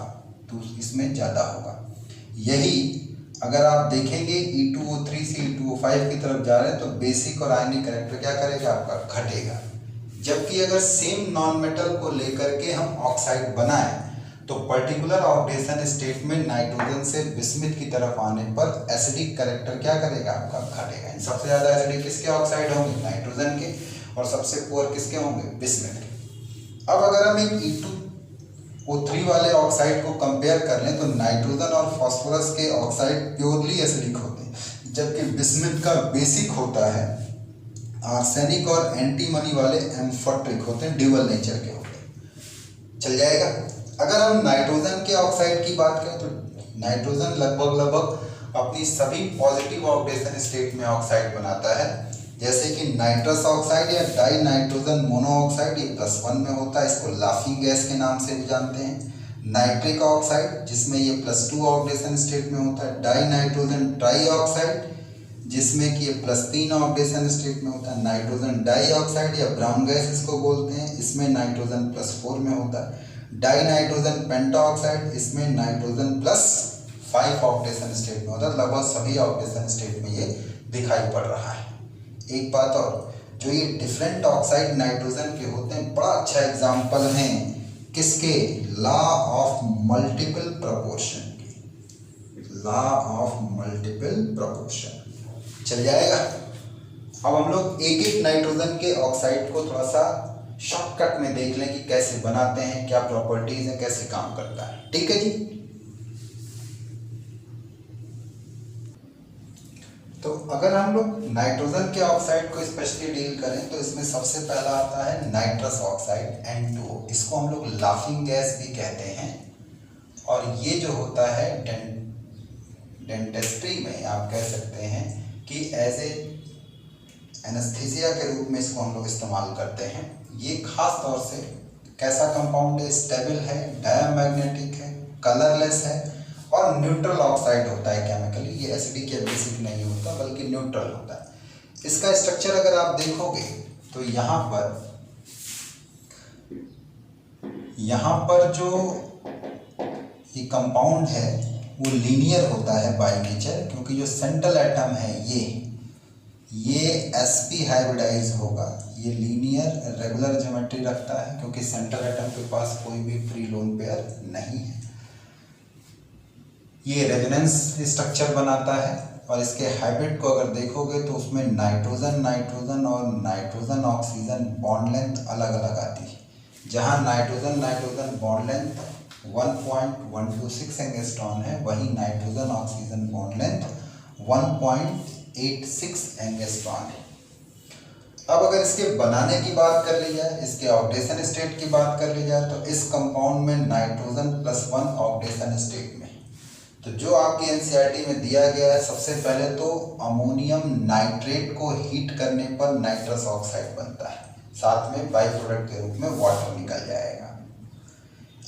तो इसमें ज़्यादा होगा। यही अगर आप देखेंगे E2O3 से E2O5 की तरफ जा रहे हैं तो बेसिक और आयनिक कैरेक्टर क्या करेगा, आपका घटेगा। जबकि अगर सेम नॉन मेटल को लेकर के हम ऑक्साइड बनाएं तो पर्टिकुलर ऑक्सीडेशन स्टेट में नाइट्रोजन से बिस्मिथ की तरफ आने पर एसिडिक कैरेक्टर क्या करेगा, आपका घटेगा। सबसे ज्यादा एसिडिक किसके ऑक्साइड होंगे, नाइट्रोजन के, और सबसे पुअर किसके होंगे, बिस्मिथ के। अब अगर हम एक E2O3 वाले ऑक्साइड को कंपेयर कर लें तो नाइट्रोजन और फास्फोरस के ऑक्साइड प्योरली एसिडिक होते हैं, जबकि बिस्मिथ का बेसिक होता है। आर्सेनिक और एंटीमनी वाले एम्फोट्रिक होते हैं, ड्यूअल नेचर के होते हैं। चल जाएगा। अगर हम नाइट्रोजन के ऑक्साइड की बात करें तो नाइट्रोजन लगभग अपनी सभी पॉजिटिव ऑक्सीडेशन स्टेट में ऑक्साइड बनाता है, जैसे कि नाइट्रस ऑक्साइड या डाई नाइट्रोजन मोनोऑक्साइड, ये +1 में होता है, इसको लाफिंग गैस के नाम से भी जानते हैं। नाइट्रिक ऑक्साइड जिसमें ये +2 ऑक्सीडेशन स्टेट में होता है। डाई नाइट्रोजन ट्राई ऑक्साइड जिसमें कि ये +3 ऑक्सीडेशन स्टेट में होता है। नाइट्रोजन डाई ऑक्साइड या ब्राउन गैस इसको बोलते हैं, इसमें नाइट्रोजन +4 में होता है। डाई नाइट्रोजन पेंटा ऑक्साइड, इसमें नाइट्रोजन +5 ऑक्सीडेशन स्टेट में होता है। लगभग सभी ऑक्सीडेशन स्टेट में ये दिखाई पड़ रहा है। एक बात और, जो ये डिफरेंट ऑक्साइड नाइट्रोजन के होते हैं, बड़ा अच्छा एग्जाम्पल हैं किसके, लॉ ऑफ मल्टीपल प्रोपोर्शन की, लॉ ऑफ मल्टीपल प्रोपोर्शन। चल जाएगा। अब हम लोग एक एक नाइट्रोजन के ऑक्साइड को थोड़ा सा शॉर्टकट में देख लें कि कैसे बनाते हैं, क्या प्रॉपर्टीज हैं, कैसे काम करता है। ठीक है जी। तो अगर हम लोग नाइट्रोजन के ऑक्साइड को स्पेशली डील करें तो इसमें सबसे पहला आता है नाइट्रस ऑक्साइड N2O। इसको हम लोग लाफिंग गैस भी कहते हैं, और ये जो होता है डेंटिस्ट्री में आप कह सकते हैं कि एज ए एनेस्थीसिया के रूप में इसको हम लोग इस्तेमाल करते हैं। ये खास तौर से कैसा कंपाउंड है, स्टेबल है, डायमैग्नेटिक है, कलरलेस है और न्यूट्रल ऑक्साइड होता है केमिकली। ये एसिडिक या बेसिक नहीं होता बल्कि न्यूट्रल होता है। इसका स्ट्रक्चर अगर आप देखोगे तो यहाँ पर जो ये कंपाउंड है वो लीनियर होता है बाय नेचर, क्योंकि जो सेंट्रल एटम है ये sp हाइब्रिडाइज होगा। ये लीनियर रेगुलर ज्योमेट्री रखता है क्योंकि सेंट्रल एटम के पास कोई भी फ्री लोन पेयर नहीं है। ये रेजोनेंस स्ट्रक्चर बनाता है और इसके हाइब्रिड को अगर देखोगे तो उसमें नाइट्रोजन नाइट्रोजन और नाइट्रोजन ऑक्सीजन बॉन्ड लेंथ अलग अलग आती है। जहाँ nitrogen nitrogen bond length 1.126 angstrom है, वहीं nitrogen oxygen bond length 1.86 angstrom है। अब अगर इसके बनाने की बात कर ली जाए, इसके ऑक्सीडेशन स्टेट की बात कर ली जाए, तो इस कंपाउंड में नाइट्रोजन +1 ऑक्सीडेशन स्टेट में, तो जो आपकी एनसीईआरटी में दिया गया है, सबसे पहले तो अमोनियम नाइट्रेट को हीट करने पर नाइट्रस ऑक्साइड बनता है, साथ में बाई प्रोडक्ट के रूप में वाटर निकल जाएगा।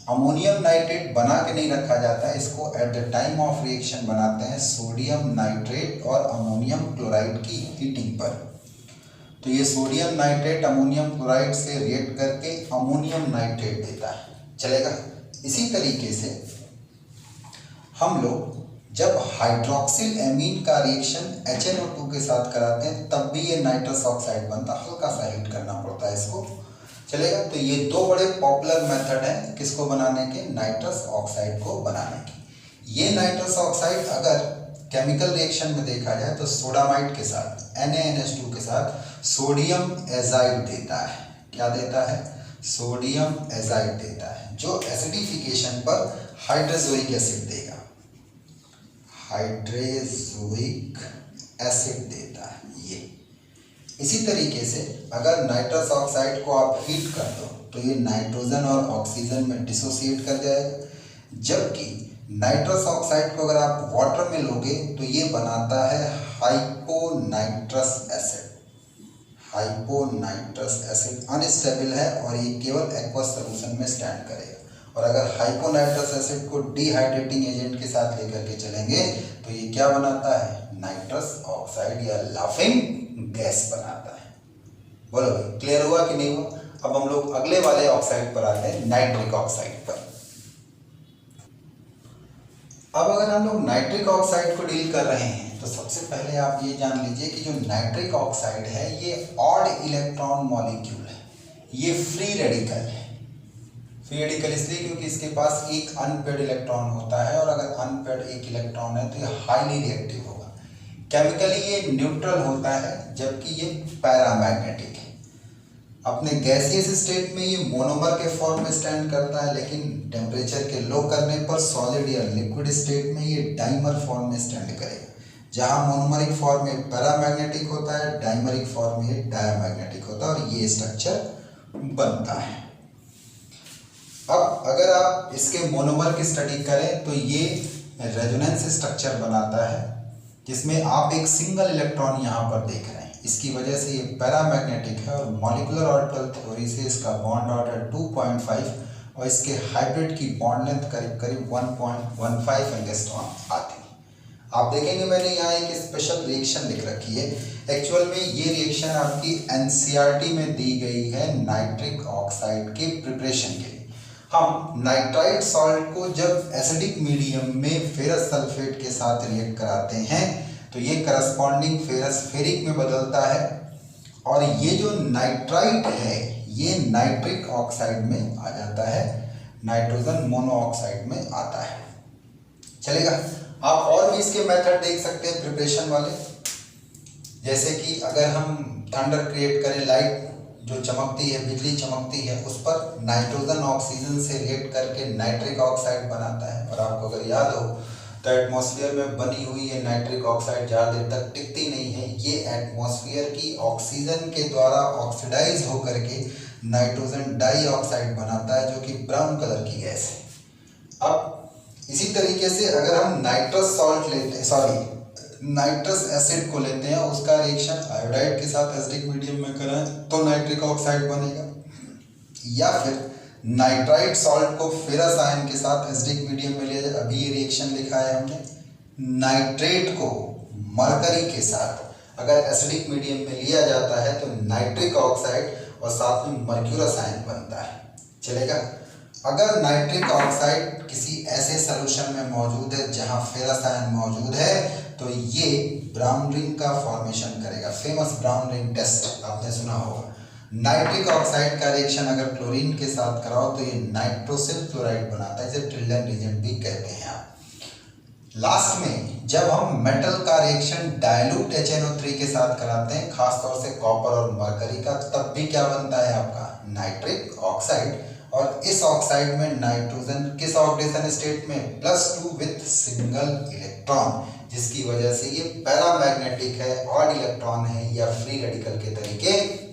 अमोनियम नाइट्रेट बना के नहीं रखा जाता है, इसको at the time of reaction बनाते हैं सोडियम नाइट्रेट और अमोनियम क्लोराइड की हीटिंग पर। तो ये सोडियम नाइट्रेट अमोनियम क्लोराइड से रिएक्ट करके अमोनियम नाइट्रेट देता है, चलेगा। इसी तरीके से हम लोग जब हाइड्रोक्सिल एमीन का रिएक्शन HNO2 के साथ कराते हैं तब भी ये नाइट्रस ऑक्साइड बनता, हल्का सा हीट करना पड़ता है इसको, चलेगा। तो ये दो बड़े पॉपुलर मेथड हैं किसको बनाने के, नाइट्रस ऑक्साइड को बनाने के। ये नाइट्रस ऑक्साइड अगर केमिकल रिएक्शन में देखा जाए तो सोडामाइड के साथ NaNH2 के साथ सोडियम एजाइड देता है। क्या देता है, सोडियम एजाइड देता है, जो एसिडिफिकेशन पर हाइड्रोजोइक एसिड देगा, हाइड्रोजोइक एसिड देता है ये। इसी तरीके से अगर नाइट्रस ऑक्साइड को आप हीट कर दो तो ये नाइट्रोजन और ऑक्सीजन में डिसोसिएट कर जाएगा, जबकि नाइट्रस ऑक्साइड को अगर आप वाटर में लोगे तो ये बनाता है hyponitrous acid. Hyponitrous acid unstable है और ये केवल एक्वस सॉल्यूशन में स्टैंड करेगा, और अगर हाइपोनाइट्रस एसिड को डिहाइड्रेटिंग एजेंट के साथ लेकर के चलेंगे तो ये क्या बनाता है, नाइट्रस ऑक्साइड या लाफिंग गैस बनाता है। बोलो भाई, क्लियर हुआ कि नहीं हुआ। अब हम लोग अगले वाले ऑक्साइड पर आते हैं, नाइट्रिक ऑक्साइड पर। अब अगर हम लोग नाइट्रिक ऑक्साइड को डील कर रहे हैं तो सबसे पहले आप ये जान लीजिए कि जो नाइट्रिक ऑक्साइड है ये ऑड इलेक्ट्रॉन मॉलिक्यूल है, ये फ्री रेडिकल है। फ्री रेडिकल इसलिए क्योंकि इसके पास एक अनपेड इलेक्ट्रॉन होता है, और अगर अनपेड एक इलेक्ट्रॉन है तो ये हाईली रिएक्टिव होगा। केमिकली ये न्यूट्रल होता है, जबकि ये पैरामैग्नेटिक है। अपने गैसियस स्टेट में ये मोनोमर के फॉर्म में स्टैंड करता है, लेकिन टेम्परेचर के लो करने पर सॉलिड या लिक्विड स्टेट में ये डाइमर फॉर्म में स्टैंड करेगा। जहाँ मोनोमरिक फॉर्म में पैरामैग्नेटिक होता है, डाइमरिक फॉर्म में ये डायमैग्नेटिक होता है, और ये स्ट्रक्चर बनता है। अब अगर आप इसके मोनोमर की स्टडी करें तो ये रेजोनेंस स्ट्रक्चर बनाता है, जिसमें आप एक सिंगल इलेक्ट्रॉन यहाँ पर देख रहे हैं। इसकी वजह से ये पैरामैग्नेटिक है, और मॉलिक्यूलर ऑर्बिटल थ्योरी से इसका बॉन्ड ऑर्डर 2.5 और इसके हाइब्रिड की बॉन्ड लेंथ करीब करीब 1.15 एंगस्ट्रॉन आती है। आप देखेंगे मैंने यहाँ एक स्पेशल रिएक्शन लिख रखी है। एक्चुअल में ये रिएक्शन आपकी एनसीईआरटी में दी गई है नाइट्रिक ऑक्साइड के प्रिपरेशन के लिए। हम नाइट्राइट सॉल्ट को जब एसिडिक मीडियम में फेरस सल्फेट के साथ रिएक्ट कराते हैं तो ये करस्पॉन्डिंग फेरस फेरिक में बदलता है, और ये जो नाइट्राइट है ये नाइट्रिक ऑक्साइड में आ जाता है, नाइट्रोजन मोनोऑक्साइड में आता है, चलेगा। आप और भी इसके मेथड देख सकते हैं प्रिपरेशन वाले, जैसे कि अगर हम थंडर क्रिएट करें, लाइट जो चमकती है, बिजली चमकती है, उस पर नाइट्रोजन ऑक्सीजन से रिएक्ट करके नाइट्रिक ऑक्साइड बनाता है। और आपको अगर याद हो तो एटमॉस्फेयर में बनी हुई ये नाइट्रिक ऑक्साइड ज़्यादा देर तक टिकती नहीं है, ये एटमॉस्फेयर की ऑक्सीजन के द्वारा ऑक्सीडाइज होकर के नाइट्रोजन डाइऑक्साइड बनाता है, जो कि ब्राउन कलर की गैस है। अब इसी तरीके से अगर हम नाइट्रस सॉल्ट लेते हैं, नाइट्रस एसिड को लेते हैं, उसका रिएक्शन आयोडाइड के साथ एसिडिक मीडियम में कराएं तो नाइट्रिक ऑक्साइड बनेगा, या फिर नाइट्राइट सॉल्ट को फेरस आयन के साथ एसिडिक मीडियम में ले जाए। अभी ये रिएक्शन लिखा है हमने, नाइट्रेट को मरकरी के साथ अगर एसिडिक मीडियम में लिया जाता है तो नाइट्रिक ऑक्साइड और साथ में मर्क्यूरस आयन बनता है, चलेगा। अगर नाइट्रिक ऑक्साइड किसी ऐसे सॉल्यूशन में मौजूद है जहां फेरस आयन मौजूद है तो ये ब्राउन रिंग का फॉर्मेशन करेगा। फेमस ब्राउन रिंग टेस्ट आपने सुना होगा। नाइट्रिक ऑक्साइड का रिएक्शन अगर क्लोरीन के साथ कराओ तो ये नाइट्रोसिल क्लोराइड बनाता है, इसे ट्रिल्लन रिएजेंट भी कहते हैं आप। लास्ट में जब हम मेटल का रिएक्शन डाइल्यूट HNO3 के साथ कराते हैं, खासतौर से कॉपर और मरकरी का, तब भी क्या बनता है आपका नाइट्रिक ऑक्साइड। और इस ऑक्साइड में नाइट्रोजन किस ऑक्सीडेशन स्टेट में, +2 विथ सिंगल इलेक्ट्रॉन, जिसकी वजह से ये पैरामैग्नेटिक है, ऑड इलेक्ट्रॉन है या फ्री रेडिकल के तरीके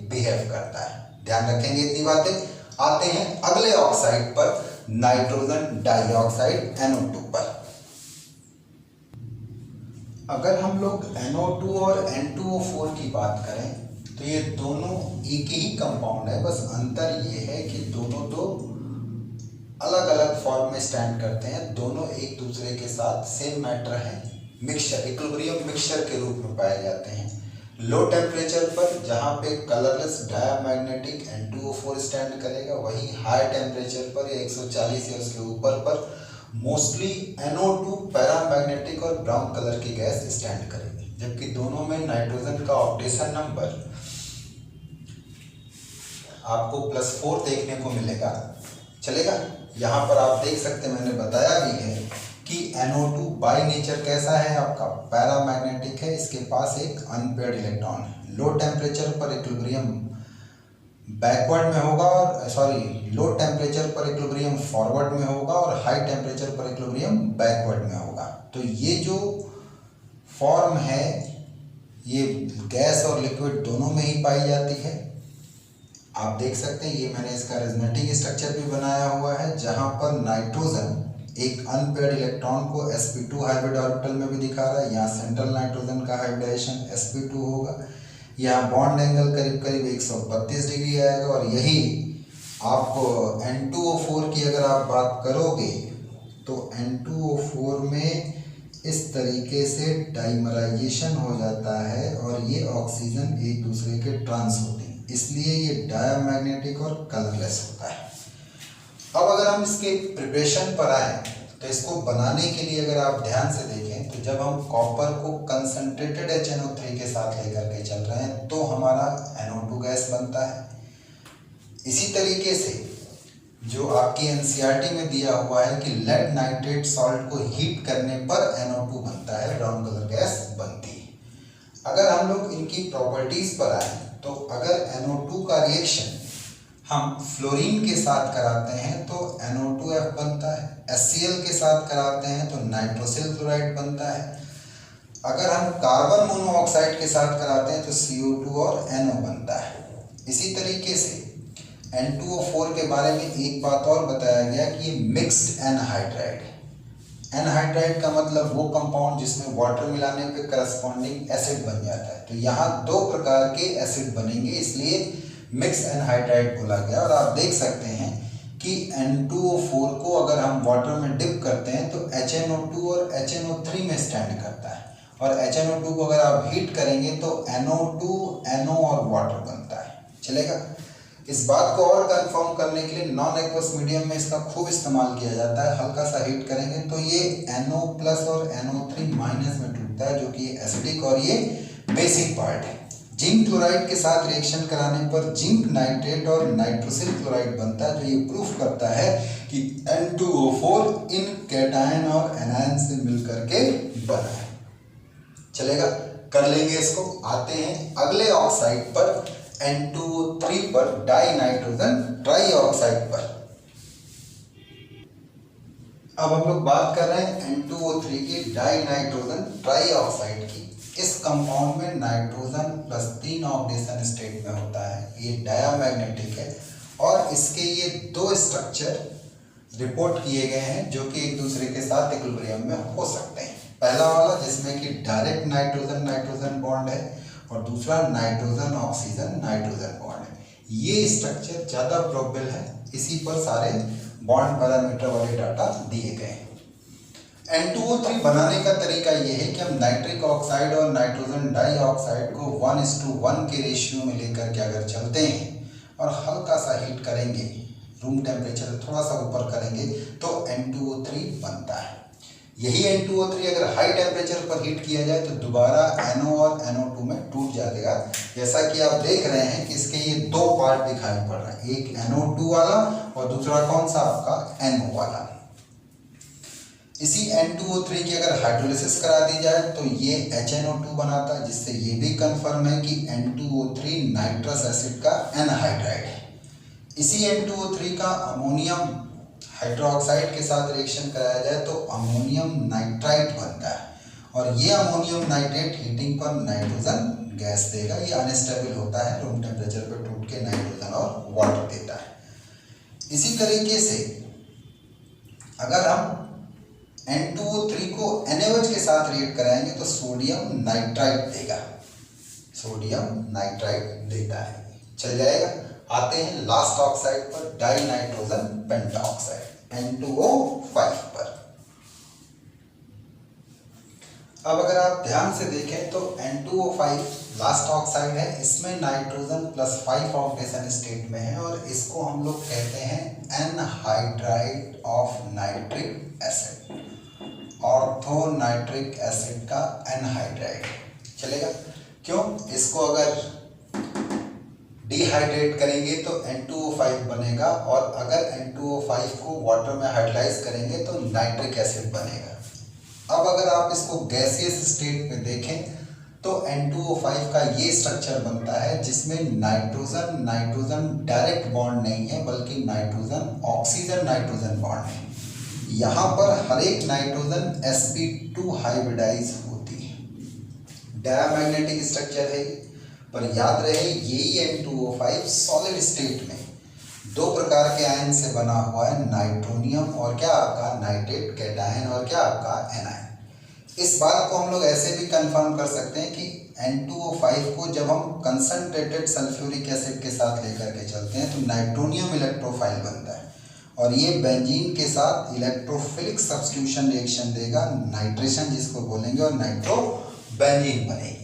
बिहेव करता है। ध्यान रखेंगे इतनी बातें। आते हैं अगले ऑक्साइड पर, नाइट्रोजन डाइऑक्साइड NO2 पर। अगर हम लोग NO2 और N2O4 की बात करें तो ये दोनों एक ही कंपाउंड है, बस अंतर ये है कि दोनों दो अलग अलग फॉर्म में स्टैंड करते हैं। दोनों एक दूसरे के साथ सेम मैटर है, मिक्सचर, इक्विलिब्रियम मिक्सचर के रूप में पाए जाते हैं। लो टेम्परेचर पर जहाँ पे कलरलेस डायमैग्नेटिक N2O4 स्टैंड करेगा, वही हाई टेम्परेचर पर या 140 या उसके ऊपर पर मोस्टली NO2 पैरामैग्नेटिक और ब्राउन कलर की गैस स्टैंड करेगी, जबकि दोनों में नाइट्रोजन का ऑक्सीडेशन नंबर आपको +4 देखने को मिलेगा। चलेगा, यहाँ पर आप देख सकते हैं, मैंने बताया भी है कि NO2 बाय नेचर कैसा है आपका, पैरामैग्नेटिक है, इसके पास एक अनपेयर्ड इलेक्ट्रॉन है। लो टेम्परेचर पर इक्विलिब्रियम बैकवर्ड में होगा और लो टेम्परेचर पर इक्विलिब्रियम फॉरवर्ड में होगा और हाई टेम्परेचर पर इक्विलिब्रियम बैकवर्ड में होगा। तो ये जो फॉर्म है ये गैस और लिक्विड दोनों में ही पाई जाती है। आप देख सकते हैं, ये मैंने इसका रेजोनेटिंग स्ट्रक्चर भी बनाया हुआ है, जहां पर नाइट्रोजन एक अनपेयर्ड इलेक्ट्रॉन को sp2 हाइब्रिड ऑर्बिटल में भी दिखा रहा है। यहाँ सेंट्रल नाइट्रोजन का हाइब्रिडाइजेशन sp2 होगा। यहाँ बॉन्ड एंगल करीब करीब 132 डिग्री आएगा। और यही आपको N2O4 की अगर आप बात करोगे तो N2O4 में इस तरीके से डाइमराइजेशन हो जाता है और ये ऑक्सीजन एक दूसरे के ट्रांस होते हैं, इसलिए ये डायमैग्नेटिक और कलरलेस होता है। अब अगर हम इसके प्रिपरेशन पर आए तो इसको बनाने के लिए अगर आप ध्यान से देखें तो जब हम कॉपर को कंसंट्रेटेड HNO3 के साथ लेकर के चल रहे हैं तो हमारा NO2 गैस बनता है। इसी तरीके से जो आपकी NCERT में दिया हुआ है कि लेड नाइट्रेट सॉल्ट को हीट करने पर NO2 बनता है, ब्राउन कलर गैस बनती है। अगर हम लोग इनकी प्रॉपर्टीज पर आए तो अगर NO2 का रिएक्शन हम फ्लोरीन के साथ कराते हैं तो NO2F बनता है, HCl के साथ कराते हैं तो नाइट्रोसिल क्लोराइड बनता है, अगर हम कार्बन मोनोऑक्साइड के साथ कराते हैं तो CO2 और NO बनता है। इसी तरीके से N2O4 के बारे में एक बात और बताया गया कि ये मिक्स्ड एनहाइड्राइड है। एनहाइड्राइड का मतलब वो कंपाउंड जिसमें वाटर मिलाने पे करस्पॉन्डिंग एसिड बन जाता है। तो यहाँ दो प्रकार के एसिड बनेंगे, इसलिए मिक्स एनहाइड्राइड बोला गया। और आप देख सकते हैं कि N2O4 को अगर हम वाटर में डिप करते हैं तो HNO2 और HNO3 में स्टैंड करता है, और HNO2 को अगर आप हीट करेंगे तो NO2, NO और वाटर बनता है। चलेगा, इस बात को और कंफर्म करने के लिए नॉन एक्वस मीडियम में इसका खूब इस्तेमाल किया जाता है। हल्का सा हीट करेंगे तो ये NO+ और NO3- में टूटता है, जो कि एसिडिक और ये बेसिक पार्ट है। जिंक क्लोराइड के साथ रिएक्शन कराने पर जिंक नाइट्रेट और नाइट्रोसिल क्लोराइड बनता है, जो ये प्रूफ करता है कि N2O4 इन कैटायन और एनायन से मिलकर के बना है। चलेगा, कर लेंगे इसको। आते हैं अगले ऑक्साइड पर, N2O3 पर, डाई नाइट्रोजन ट्राईऑक्साइड पर। अब हम लोग बात कर रहे हैं N2O3 की डाई नाइट्रोजन ट्राईऑक्साइड की। इस कंपाउंड में नाइट्रोजन +3 ऑक्सीडेशन स्टेट में होता है। ये डायमैग्नेटिक है और इसके ये दो स्ट्रक्चर रिपोर्ट किए गए हैं जो कि एक दूसरे के साथ इक्विलिब्रियम में हो सकते हैं। पहला वाला जिसमें कि डायरेक्ट नाइट्रोजन नाइट्रोजन बॉन्ड है और दूसरा नाइट्रोजन ऑक्सीजन नाइट्रोजन बॉन्ड है। ये स्ट्रक्चर ज़्यादा प्रोबेबल है, इसी पर सारे बॉन्ड पैरामीटर वाले डाटा दिए गए हैं। N2O3 बनाने का तरीका ये है कि हम नाइट्रिक ऑक्साइड और नाइट्रोजन डाइऑक्साइड को 1:1 के रेशियो में लेकर के अगर चलते हैं और हल्का सा हीट करेंगे, रूम टेम्परेचर थोड़ा सा ऊपर करेंगे तो N2O3 बनता है। यही N2O3 अगर हाई टेम्परेचर पर हीट किया जाए तो दोबारा NO और NO2 में टूट जाएगा। जैसा कि आप देख रहे हैं कि इसके ये दो पार्ट दिखाई पड़ रहा है, एक NO2 वाला और दूसरा कौन सा आपका NO वाला। इसी N2O3 की अगर हाइड्रोलिसिस करा दी जाए तो ये HNO2 बनाता है, जिससे ये भी कंफर्म है कि N2O3 नाइट्रस एसिड का एनहाइड्राइड है। इसी N2O3 का अमोनियम हाइड्रोक्साइड के साथ रिएक्शन कराया जाए तो अमोनियम नाइट्राइट बनता है, और ये अमोनियम नाइट्रेट हीटिंग पर नाइट्रोजन गैस देगा। ये अनस्टेबल होता है, रूम टेम्परेचर पर टूट के नाइट्रोजन और वाटर देता है। इसी तरीके से अगर हम N2O3 को NaOH के साथ रिएक्ट कराएंगे तो सोडियम नाइट्राइट देगा, सोडियम नाइट्राइट देता है। चल जाएगा। आते हैं लास्ट ऑक्साइड पर, डाई नाइट्रोजन पेंटाऑक्साइड N2O5 पर। अब अगर आप ध्यान से देखें तो N2O5 लास्ट ऑक्साइड है, इसमें नाइट्रोजन +5 ऑक्सीडेशन स्टेट में है, और इसको हम लोग कहते हैं anhydride of nitric acid, ortho nitric acid का एनहाइड्राइड। चलेगा? क्यों? इसको अगर डिहाइड्रेट करेंगे तो N2O5 बनेगा, और अगर N2O5 को वाटर में हाइड्रोलाइज करेंगे तो नाइट्रिक एसिड बनेगा। अब अगर आप इसको गैसियस स्टेट में देखें तो N2O5 का ये स्ट्रक्चर बनता है जिसमें नाइट्रोजन डायरेक्ट बॉन्ड नहीं है, बल्कि नाइट्रोजन ऑक्सीजन नाइट्रोजन बॉन्ड है। यहाँ पर हर एक नाइट्रोजन sp2 हाइब्रिडाइज होती है, डायमैग्नेटिक स्ट्रक्चर है। पर याद रहे यही N2O5 सॉलिड स्टेट में दो प्रकार के आयन से बना हुआ है, नाइट्रोनियम और क्या आपका नाइट्रेट कैटायन, और क्या आपका एनायन। इस बात को हम लोग ऐसे भी कंफर्म कर सकते हैं कि N2O5 को जब हम कंसंट्रेटेड सल्फ्यूरिक एसिड के साथ लेकर के चलते हैं तो नाइट्रोनियम इलेक्ट्रोफाइल बनता है, और ये बेंजीन के साथ इलेक्ट्रोफिलिक सब्स्टिट्यूशन रिएक्शन देगा, नाइट्रेशन जिसको बोलेंगे, और नाइट्रो बेंजीन बनेगी।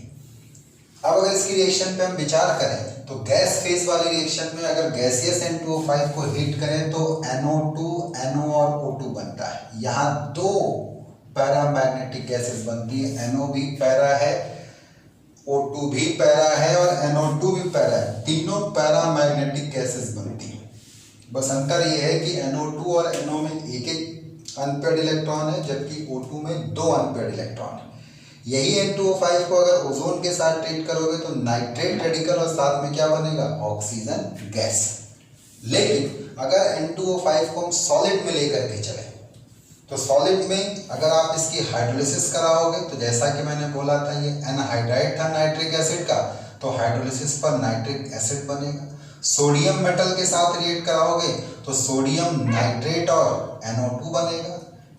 अब अगर इसकी रिएक्शन पे हम विचार करें तो गैस फेज वाली रिएक्शन में अगर गैसियस N2O5 को हीट करें तो NO2, NO और O2 बनता है। यहाँ दो पैरामैग्नेटिक गैसेस बनती है, NO भी पैरा है, O2 भी पैरा है, और NO2 भी पैरा है। तीनों पैरामैग्नेटिक गैसेस बनती है। बस अंतर ये है कि NO2 और NO में एक एक अनपेयर्ड इलेक्ट्रॉन है, जबकि O2 में दो अनपेयर्ड इलेक्ट्रॉन है। यही N2O5 को अगर ओजोन के साथ ट्रीट करोगे तो नाइट्रेट रेडिकल और साथ में क्या बनेगा? Oxygen gas. लेकिन अगर N2O5 को हम सॉलिड में लेकर के चले तो सॉलिड में अगर आप इसकी हाइड्रोलिसिस कराओगे तो जैसा कि मैंने बोला था ये एनहाइड्राइड था नाइट्रिक एसिड का, तो हाइड्रोलिसिस पर नाइट्रिक एसिड बनेगा। सोडियम मेटल के साथ रिएक्ट कराओगे तो सोडियम नाइट्रेट और NO2 बनेगा,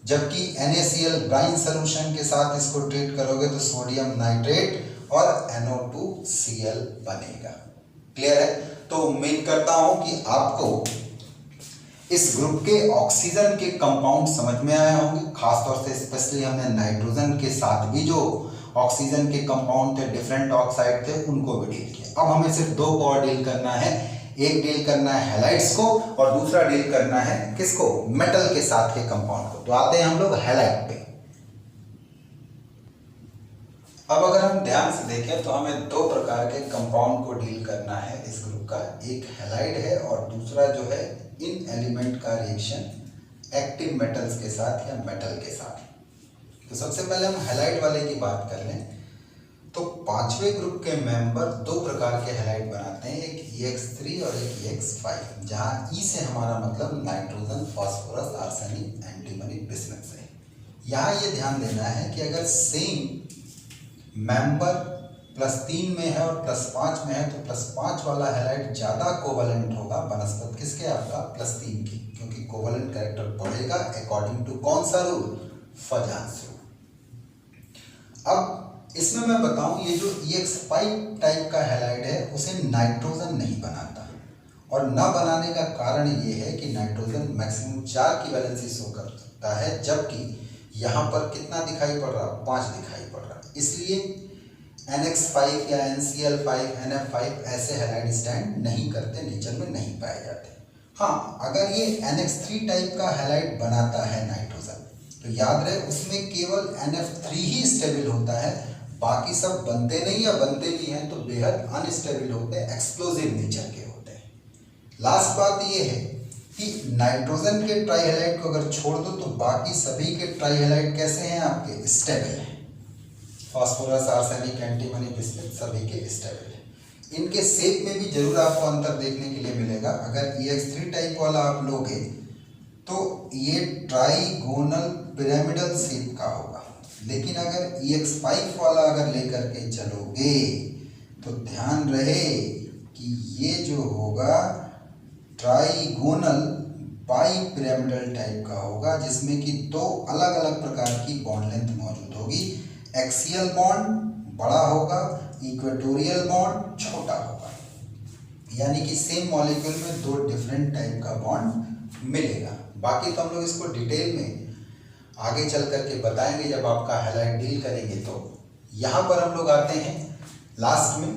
जबकि NaCl ब्राइन सोल्यूशन के साथ इसको ट्रीट करोगे तो सोडियम नाइट्रेट और NO2Cl बनेगा। क्लियर है? तो उम्मीद करता हूं कि आपको इस ग्रुप के ऑक्सीजन के कंपाउंड समझ में आए होंगे। खासतौर से स्पेशली हमने नाइट्रोजन के साथ भी जो ऑक्सीजन के कंपाउंड थे, डिफरेंट ऑक्साइड थे, उनको भी डील किया। अब हमें सिर्फ दो को और डील करना है। एक डील करना है हैलाइड्स को और दूसरा डील करना है किसको? मेटल के साथ के कंपाउंड को। तो आते हैं हम लोग हैलाइड पे। अब अगर हम ध्यान से देखें तो हमें दो प्रकार के कंपाउंड को डील करना है इस ग्रुप का। एक हैलाइड है और दूसरा जो है इन एलिमेंट का रिएक्शन एक्टिव मेटल्स के साथ या मेटल के साथ। तो सबसे पहले हम हैलाइड वाले की बात कर लें तो पांचवें ग्रुप के मेंबर दो प्रकार के हैलाइड बनाते हैं, एक EX3 और एक EX5, जहां E से हमारा मतलब nitrogen, phosphorus, arsenic, antimony, bismuth से। यहाँ ये ध्यान देना है कि अगर सेम मेंबर +3 में है और +5 में है तो +5 वाला हैलाइड ज़्यादा कोवलेंट होगा बनस्पत किसके? आपका +3 की, क्योंकि कोवलेंट कैरेक्टर बढ़ेगा अकॉर्डिंग टू कौन सा रूल? Fajans rule. अब इसमें मैं बताऊं ये जो EX5 टाइप का हैलाइड है उसे नाइट्रोजन नहीं बनाता, और ना बनाने का कारण ये है कि नाइट्रोजन मैक्सिमम 4 की वैलेंसी शो करता है, जबकि यहाँ पर कितना दिखाई पड़ रहा? 5 दिखाई पड़ रहा। इसलिए NX5 या NCl5, NF5 ऐसे हैलाइड स्टैंड नहीं करते, नेचर में नहीं पाए जाते। हाँ, अगर ये NX3 टाइप का हैलाइड बनाता है नाइट्रोजन तो याद रहे उसमें केवल NF3 ही स्टेबल होता है, बाकी सब बनते नहीं, या बनते भी हैं तो बेहद अनस्टेबल होते हैं, एक्सप्लोजिव नेचर के होते हैं। लास्ट बात ये है कि नाइट्रोजन के ट्राईहैलाइड को अगर छोड़ दो तो बाकी सभी के ट्राईहैलाइड कैसे हैं आपके, स्टेबल हैं। फास्फोरस, आर्सेनिक, एंटीमनी, बिस्मुथ सभी के स्टेबल हैं। इनके शेप में भी जरूर आपको अंतर देखने के लिए मिलेगा। अगर EX3 टाइप वाला आप लोगे तो ये ट्राईगोनल पिरामिडल शेप का होगा, लेकिन अगर EX5 वाला अगर लेकर के चलोगे तो ध्यान रहे कि ये जो होगा ट्राईगोनल बाईपिरामिडल टाइप का होगा, जिसमें कि दो अलग अलग प्रकार की बॉन्ड लेंथ मौजूद होगी। एक्सियल बॉन्ड बड़ा होगा, इक्वेटोरियल बॉन्ड छोटा होगा, यानी कि सेम मॉलिक्यूल में दो डिफरेंट टाइप का बॉन्ड मिलेगा। बाकी तो हम लोग इसको डिटेल में आगे चल करके बताएंगे जब आपका हैलाइड डील करेंगे। तो यहाँ पर हम लोग आते हैं लास्ट में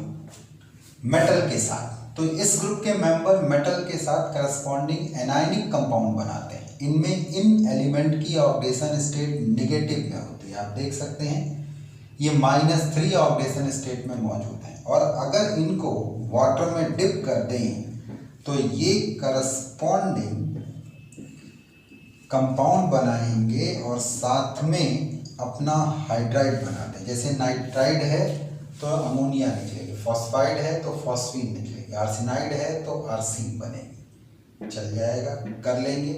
मेटल के साथ। तो इस ग्रुप के मेंबर मेटल के साथ करस्पॉन्डिंग एनायनिक कंपाउंड बनाते हैं। इनमें इन एलिमेंट की ऑक्सीडेशन स्टेट निगेटिव में होती है। आप देख सकते हैं ये -3 ऑक्सीडेशन स्टेट में मौजूद है, और अगर इनको वाटर में डिप कर दें तो ये करस्पॉन्डिंग कंपाउंड बनाएंगे और साथ में अपना हाइड्राइड बनाते हैं। जैसे नाइट्राइड है तो अमोनिया निकलेगी, फॉस्फाइड है तो फॉस्फीन निकलेगी, आर्सेनाइड है तो आर्सीन बनेगी। चल जाएगा, कर लेंगे।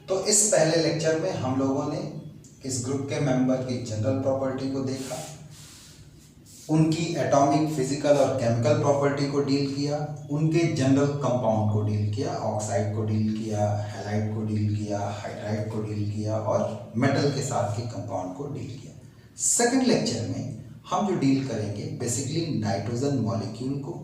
तो इस पहले लेक्चर में हम लोगों ने इस ग्रुप के मेंबर की जनरल प्रॉपर्टी को देखा, उनकी एटॉमिक, फिजिकल और केमिकल प्रॉपर्टी को डील किया, उनके जनरल कंपाउंड को डील किया, ऑक्साइड को डील किया, हैलाइड को डील किया, हाइड्राइड को डील किया और मेटल के साथ के कंपाउंड को डील किया। सेकंड लेक्चर में हम जो डील करेंगे बेसिकली नाइट्रोजन मॉलिक्यूल को,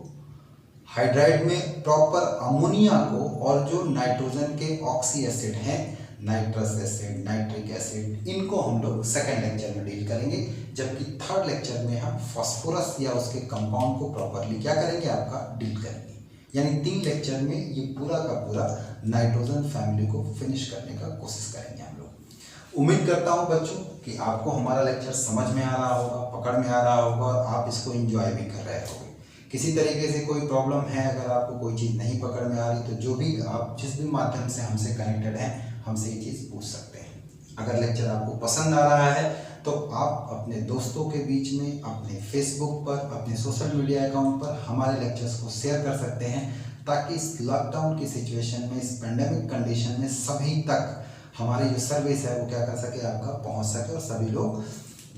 हाइड्राइड में प्रॉपर अमोनिया को, और जो नाइट्रोजन के ऑक्सी एसिड हैं, नाइट्रस एसिड, नाइट्रिक एसिड, इनको हम लोग सेकंड लेक्चर में डील करेंगे। जबकि थर्ड लेक्चर में हम फास्फोरस या उसके कंपाउंड को प्रॉपरली क्या करेंगे, आपका डील करेंगे। यानी 3 लेक्चर में ये पूरा का पूरा नाइट्रोजन फैमिली को फिनिश करने का कोशिश करेंगे हम लोग। उम्मीद करता हूँ बच्चों कि आपको हमारा लेक्चर समझ में आ रहा होगा, पकड़ में आ रहा होगा और आप इसको एंजॉय भी कर रहे होंगे। किसी तरीके से कोई प्रॉब्लम है, अगर आपको कोई चीज़ नहीं पकड़ में आ रही तो जो भी आप जिस भी माध्यम से हमसे कनेक्टेड हैं, हमसे ये चीज़ पूछ सकते हैं। अगर लेक्चर आपको पसंद आ रहा है तो आप अपने दोस्तों के बीच में, अपने फेसबुक पर, अपने सोशल मीडिया अकाउंट पर हमारे लेक्चर्स को शेयर कर सकते हैं, ताकि इस लॉकडाउन की सिचुएशन में, इस पेंडेमिक कंडीशन में सभी तक हमारी जो सर्विस है वो क्या कर सके, आपका पहुंच सके और सभी लोग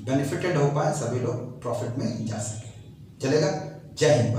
बेनिफिटेड हो पाए, सभी लोग प्रॉफिट में जा सके। चलेगा? जय हिंद।